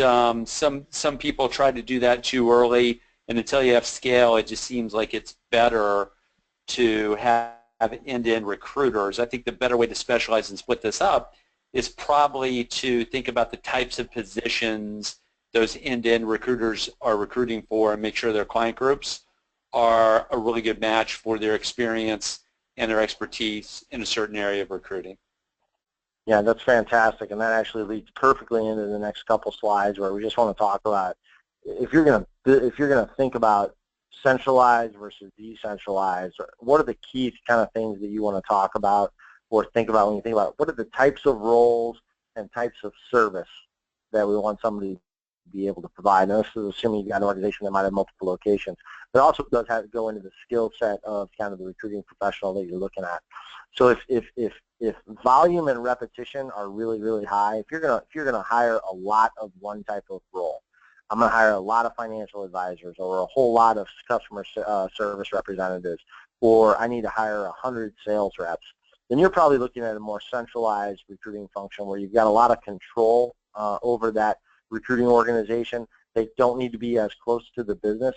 some people try to do that too early, and until you have scale, it just seems like it's better to have end-to-end recruiters. I think the better way to specialize and split this up is probably to think about the types of positions those end-to-end recruiters are recruiting for and make sure their client groups are a really good match for their experience and their expertise in a certain area of recruiting. Yeah, that's fantastic, and that actually leads perfectly into the next couple slides where we just want to talk about if you're going to think about centralized versus decentralized, what are the key kind of things that you want to talk about or think about when you think about what are the types of roles and types of service that we want somebody to be able to provide. And this is assuming you've got an organization that might have multiple locations. But also does have to go into the skill set of kind of the recruiting professional that you're looking at. So if volume and repetition are really, really high, if you're gonna hire a lot of one type of role, I'm going to hire a lot of financial advisors or a whole lot of customer service representatives, or I need to hire 100 sales reps, then you're probably looking at a more centralized recruiting function where you've got a lot of control over that recruiting organization. They don't need to be as close to the business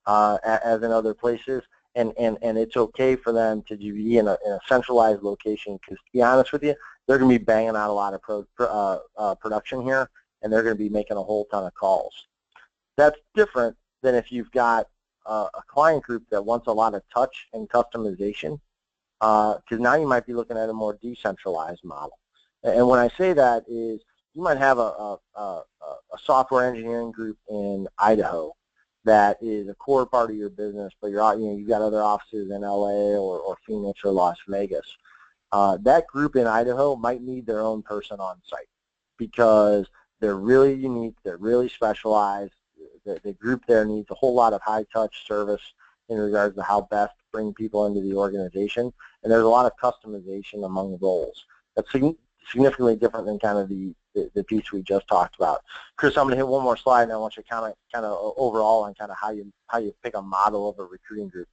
as in other places, and it's okay for them to be in a centralized location because, to be honest with you, they're going to be banging out a lot of production here, and they're going to be making a whole ton of calls. That's different than if you've got a client group that wants a lot of touch and customization, because now you might be looking at a more decentralized model. And when I say that is you might have a software engineering group in Idaho that is a core part of your business, but you've got other offices in LA or Phoenix or Las Vegas. That group in Idaho might need their own person on site because they're really unique, they're really specialized. The group there needs a whole lot of high-touch service in regards to how best to bring people into the organization, and there's a lot of customization among the roles. That's significantly different than kind of the piece we just talked about. Chris, I'm going to hit one more slide, and I want you to kind of overall on kind of how you pick a model of a recruiting group.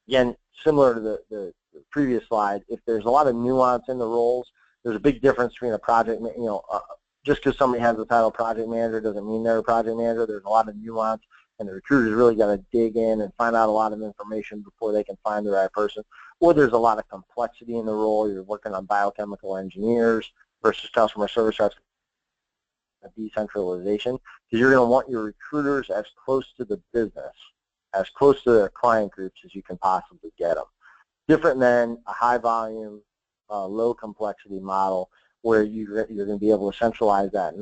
Again, similar to the previous slide, if there's a lot of nuance in the roles, there's a big difference between a project, just because somebody has the title project manager doesn't mean they're a project manager. There's a lot of nuance, and the recruiter's really got to dig in and find out a lot of information before they can find the right person. Or there's a lot of complexity in the role. You're working on biochemical engineers versus customer service reps. Decentralization, because you're going to want your recruiters as close to the business, as close to their client groups as you can possibly get them. Different than a high volume, low complexity model where you're going to be able to centralize that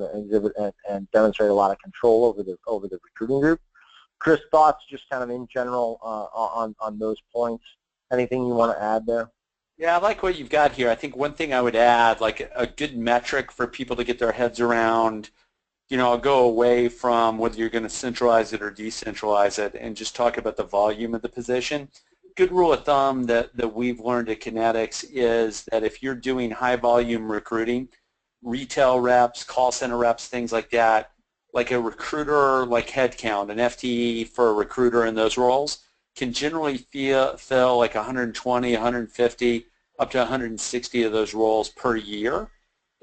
and demonstrate a lot of control over the recruiting group. Chris, thoughts just kind of in general on those points? Anything you want to add there? Yeah, I like what you've got here. I think one thing I would add, like a good metric for people to get their heads around, I'll go away from whether you're going to centralize it or decentralize it and just talk about the volume of the position. Good rule of thumb that we've learned at Kinetics is that if you're doing high volume recruiting, retail reps, call center reps, things like that, like a recruiter, like headcount, an FTE for a recruiter in those roles can generally fill like 120, 150, up to 160 of those roles per year.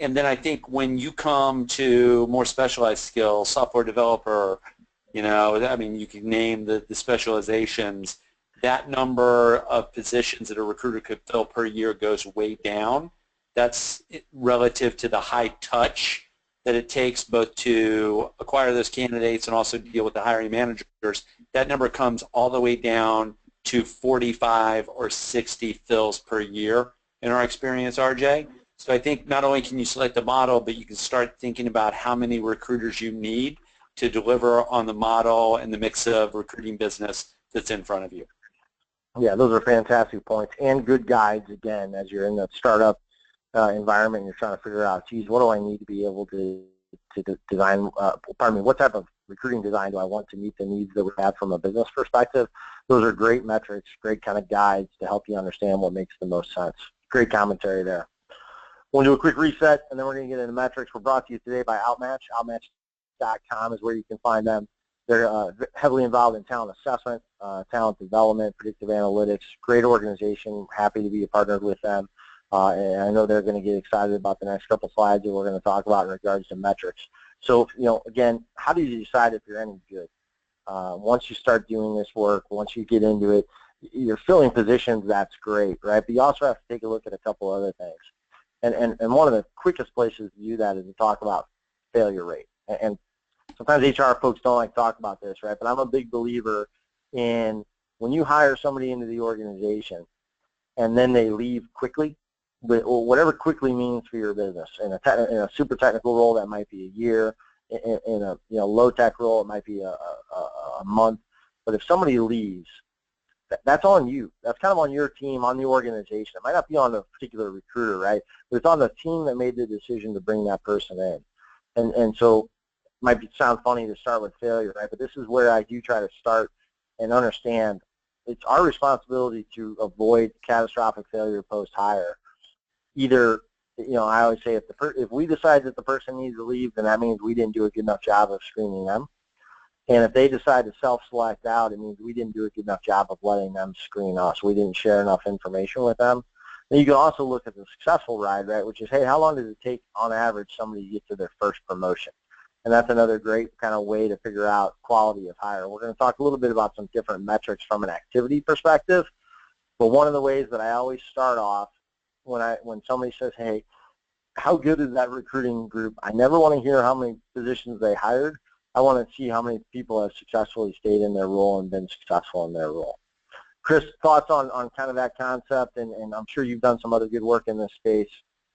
And then I think when you come to more specialized skills, software developer, you can name the specializations, that number of positions that a recruiter could fill per year goes way down. That's relative to the high touch that it takes both to acquire those candidates and also deal with the hiring managers. That number comes all the way down to 45 or 60 fills per year in our experience, RJ. So I think not only can you select the model, but you can start thinking about how many recruiters you need to deliver on the model and the mix of recruiting business that's in front of you. Yeah, those are fantastic points and good guides, again, as you're in the startup environment and you're trying to figure out, geez, what do I need to be able to design, what type of recruiting design do I want to meet the needs that we have from a business perspective? Those are great metrics, great kind of guides to help you understand what makes the most sense. Great commentary there. We'll do a quick reset, and then we're going to get into metrics. We're brought to you today by OutMatch. OutMatch.com is where you can find them. They're heavily involved in talent assessment, talent development, predictive analytics. Great organization. Happy to be a partner with them. And I know they're going to get excited about the next couple slides that we're going to talk about in regards to metrics. So, again, how do you decide if you're any good? Once you start doing this work, once you get into it, you're filling positions, that's great, right? But you also have to take a look at a couple other things. And one of the quickest places to do that is to talk about failure rate. And sometimes HR folks don't like to talk about this, right? But I'm a big believer in when you hire somebody into the organization and then they leave quickly, whatever quickly means for your business. In a super technical role, that might be a year. In a low tech role, it might be a month. But if somebody leaves, that's on you. That's kind of on your team, on the organization. It might not be on a particular recruiter, right? But it's on the team that made the decision to bring that person in. And so it might sound funny to start with failure, right? But this is where I do try to start and understand it's our responsibility to avoid catastrophic failure post-hire. Either, I always say if we decide that the person needs to leave, then that means we didn't do a good enough job of screening them. And if they decide to self-select out, it means we didn't do a good enough job of letting them screen us. We didn't share enough information with them. Then you can also look at the successful ride, right, which is, hey, how long does it take on average somebody to get to their first promotion? And that's another great kind of way to figure out quality of hire. We're going to talk a little bit about some different metrics from an activity perspective. But one of the ways that I always start off when somebody says, hey, how good is that recruiting group? I never want to hear how many positions they hired. I want to see how many people have successfully stayed in their role and been successful in their role. Chris, thoughts on kind of that concept, and I'm sure you've done some other good work in this space.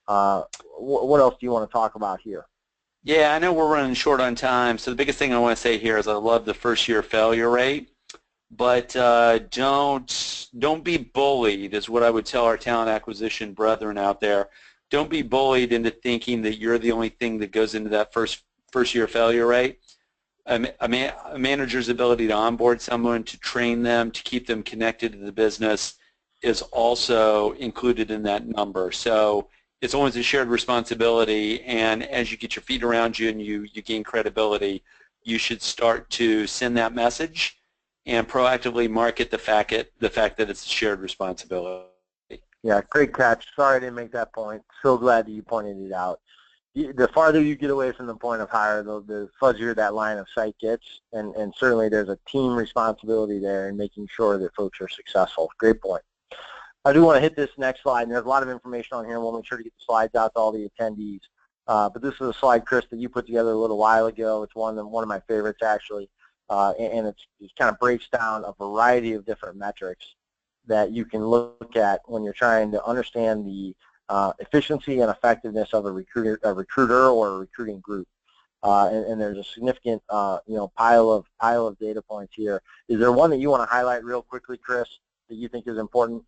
What else do you want to talk about here? Yeah, I know we're running short on time, so the biggest thing I want to say here is I love the first-year failure rate, but don't be bullied is what I would tell our talent acquisition brethren out there. Don't be bullied into thinking that you're the only thing that goes into that first-year failure rate. A manager's ability to onboard someone, to train them, to keep them connected to the business is also included in that number. So it's always a shared responsibility, and as you get your feet around you and you gain credibility, you should start to send that message and proactively market the fact that it's a shared responsibility. Yeah, great catch. Sorry I didn't make that point. So glad that you pointed it out. The farther you get away from the point of hire, the fuzzier that line of sight gets, and certainly there's a team responsibility there in making sure that folks are successful. Great point. I do want to hit this next slide, and there's a lot of information on here. We'll make sure to get the slides out to all the attendees. But this is a slide, Chris, that you put together a little while ago. It's one of my favorites, actually, and it kind of breaks down a variety of different metrics that you can look at when you're trying to understand the efficiency and effectiveness of a recruiter or a recruiting group. And there's a significant pile of data points here. Is there one that you want to highlight real quickly, Chris, that you think is important?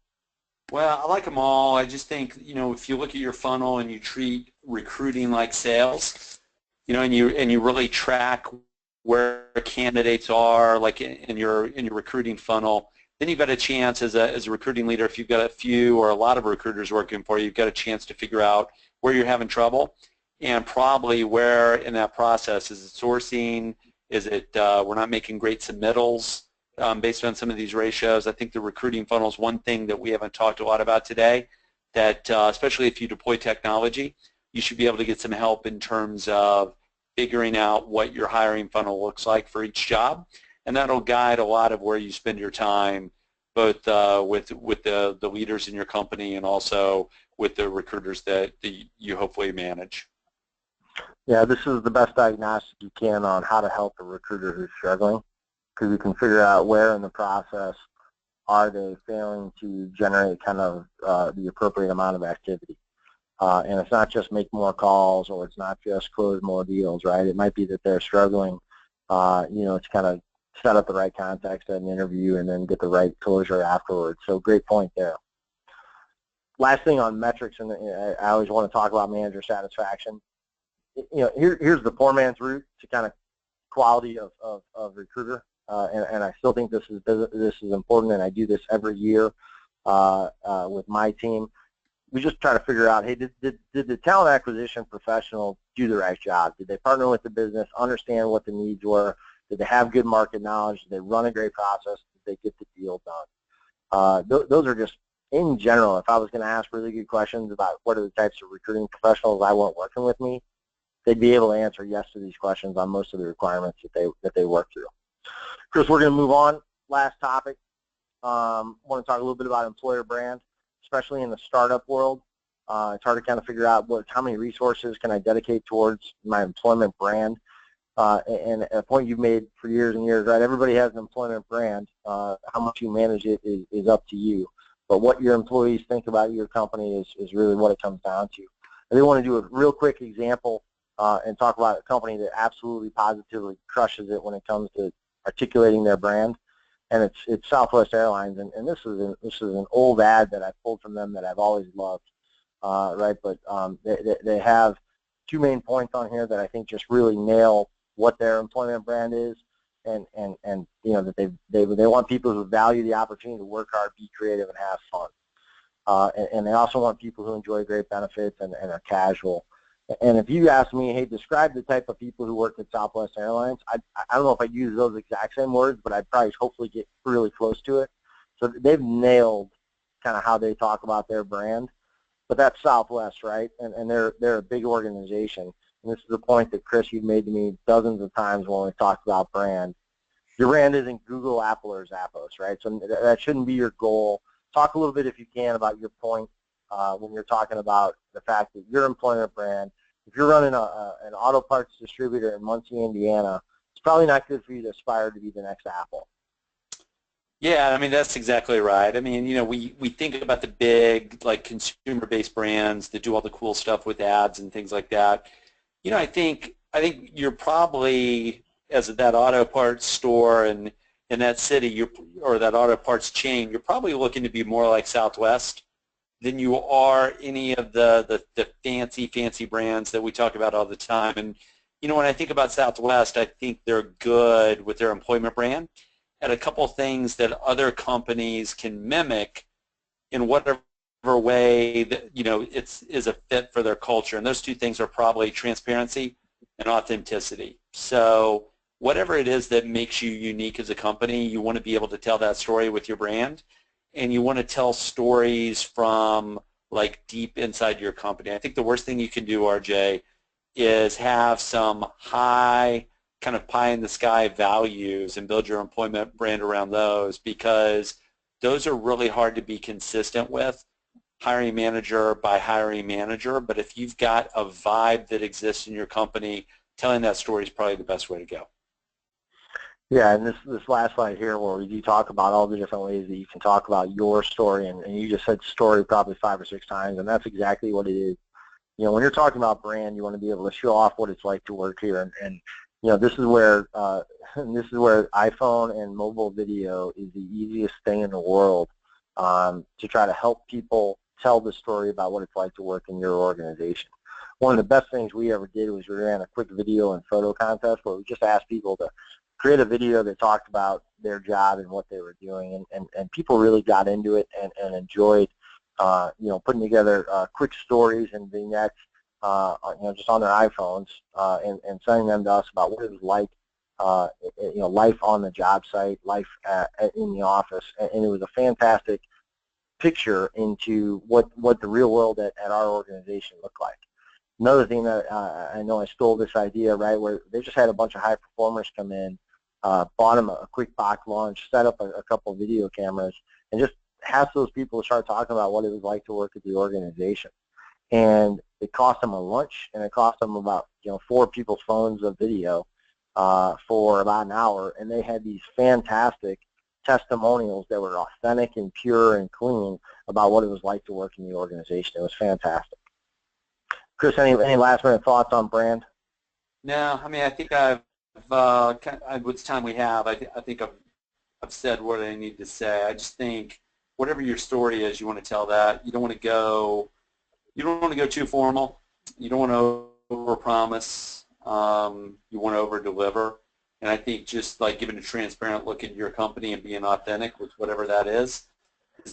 Well, I like them all. I just think, if you look at your funnel and you treat recruiting like sales, and you really track where candidates are, like in your recruiting funnel, then you've got a chance as a recruiting leader, if you've got a few or a lot of recruiters working for you, you've got a chance to figure out where you're having trouble and probably where in that process. Is it sourcing? Is it we're not making great submittals based on some of these ratios? I think the recruiting funnel is one thing that we haven't talked a lot about today, that especially if you deploy technology, you should be able to get some help in terms of figuring out what your hiring funnel looks like for each job. And that'll guide a lot of where you spend your time, both with the leaders in your company and also with the recruiters that you hopefully manage. Yeah, this is the best diagnostic you can on how to help a recruiter who's struggling, because you can figure out where in the process are they failing to generate kind of the appropriate amount of activity. And it's not just make more calls, or it's not just close more deals, right? It might be that they're struggling, to kind of set up the right context at an interview and then get the right closure afterwards. So great point there. Last thing on metrics, and I always want to talk about manager satisfaction. Here's the poor man's route to kind of quality of recruiter, and I still think this is important, and I do this every year with my team. We just try to figure out, hey, did the talent acquisition professional do the right job? Did they partner with the business, understand what the needs were? Did they have good market knowledge? Did they run a great process? Did they get the deal done? Those are just, in general, if I was going to ask really good questions about what are the types of recruiting professionals I want working with me, they'd be able to answer yes to these questions on most of the requirements that they work through. Chris, we're going to move on. Last topic. Want to talk a little bit about employer brand, especially in the startup world. It's hard to kind of figure out how many resources can I dedicate towards my employment brand. And a point you've made for years and years, right? Everybody has an employment brand. How much you manage it is up to you. But what your employees think about your company is really what it comes down to. I do want to do a real quick example and talk about a company that absolutely positively crushes it when it comes to articulating their brand, and it's Southwest Airlines. And this is an old ad that I pulled from them that I've always loved, right? But they have two main points on here that I think just really nail what their employment brand is, and that they want people who value the opportunity to work hard, be creative, and have fun. And they also want people who enjoy great benefits and are casual. And if you ask me, hey, describe the type of people who work at Southwest Airlines, I don't know if I'd use those exact same words, but I'd probably hopefully get really close to it. So they've nailed kind of how they talk about their brand. But that's Southwest, right? And they're a big organization. And this is the point that, Chris, you've made to me dozens of times when we talked about brand. Your brand isn't Google, Apple, or Zappos, right? So that shouldn't be your goal. Talk a little bit, if you can, about your point when you're talking about the fact that your employment brand, if you're running an auto parts distributor in Muncie, Indiana, it's probably not good for you to aspire to be the next Apple. Yeah, I mean, that's exactly right. I mean, we think about the big, like, consumer-based brands that do all the cool stuff with ads and things like that. I think you're probably, as that auto parts store in that city, or that auto parts chain, you're probably looking to be more like Southwest than you are any of the fancy brands that we talk about all the time. And, when I think about Southwest, I think they're good with their employment brand at a couple things that other companies can mimic in whatever way that, is a fit for their culture. And those two things are probably transparency and authenticity. So whatever it is that makes you unique as a company, you want to be able to tell that story with your brand. And you want to tell stories from, like, deep inside your company. I think the worst thing you can do, RJ, is have some high kind of pie-in-the-sky values and build your employment brand around those, because those are really hard to be consistent with hiring manager by hiring manager. But if you've got a vibe that exists in your company, telling that story is probably the best way to go. Yeah, and this last slide here where you talk about all the different ways that you can talk about your story, and you just said story probably 5 or 6 times, and that's exactly what it is. When you're talking about brand, you want to be able to show off what it's like to work here, and this is where iPhone and mobile video is the easiest thing in the world to try to help people tell the story about what it's like to work in your organization. One of the best things we ever did was we ran a quick video and photo contest where we just asked people to create a video that talked about their job and what they were doing, and people really got into it and enjoyed putting together quick stories and vignettes just on their iPhones and sending them to us about what it was like life on the job site, life in the office, and it was a fantastic picture into what the real world at our organization looked like. Another thing that I know I stole this idea, right, where they just had a bunch of high performers come in, bought them a quick box lunch, set up a couple of video cameras, and just asked those people to start talking about what it was like to work at the organization. And it cost them a lunch, and it cost them about 4 people's phones of video for about an hour, and they had these fantastic testimonials that were authentic and pure and clean about what it was like to work in the organization. It was fantastic. Chris, any last minute thoughts on brand? No, I mean, I think I've with time we have, I think I've said what I need to say. I just think whatever your story is, you want to tell that. You don't want to go too formal. You don't want to overpromise. You want to over-deliver. And I think just like giving a transparent look at your company and being authentic with whatever that is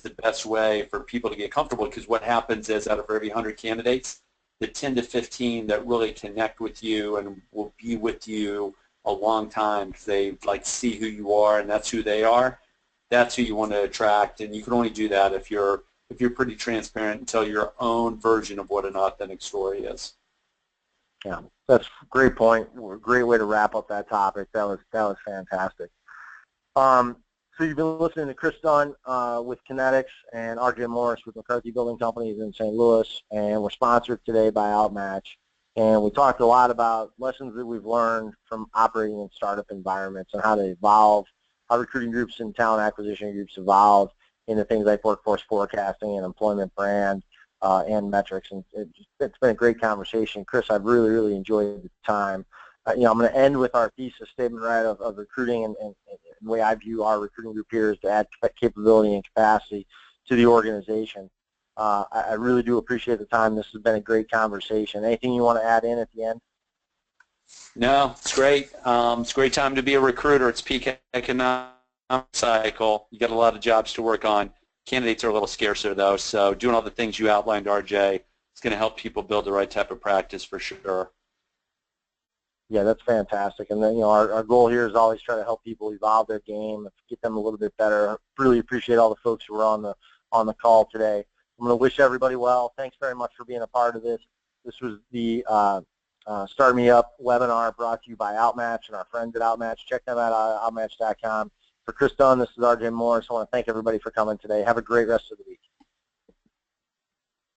the best way for people to get comfortable, because what happens is out of every 100 candidates, the 10 to 15 that really connect with you and will be with you a long time because they like see who you are and that's who they are, that's who you want to attract. And you can only do that if you're pretty transparent and tell your own version of what an authentic story is. Yeah, that's a great point. Great way to wrap up that topic. That was fantastic. So you've been listening to Chris Dunn with Kinetics and RJ Morris with McCarthy Building Companies in St. Louis, and we're sponsored today by OutMatch. And we talked a lot about lessons that we've learned from operating in startup environments and how they evolve, how recruiting groups and talent acquisition groups evolve into things like workforce forecasting and employment brand and metrics. And it's been a great conversation. Chris, I've really, really enjoyed the time. I'm going to end with our thesis statement, right, of recruiting, and the way I view our recruiting group here is to add capability and capacity to the organization. I really do appreciate the time. This has been a great conversation. Anything you want to add in at the end? No, it's great. It's a great time to be a recruiter. It's peak economic cycle. You got a lot of jobs to work on. Candidates are a little scarcer, though, so doing all the things you outlined, RJ, is going to help people build the right type of practice for sure. Yeah, that's fantastic. And then, our goal here is always try to help people evolve their game, get them a little bit better. Really appreciate all the folks who were on the call today. I'm going to wish everybody well. Thanks very much for being a part of this. This was the Start Me Up webinar brought to you by OutMatch and our friends at OutMatch. Check them out at outmatch.com. For Chris Dunn, this is RJ Morris. I want to thank everybody for coming today. Have a great rest of the week.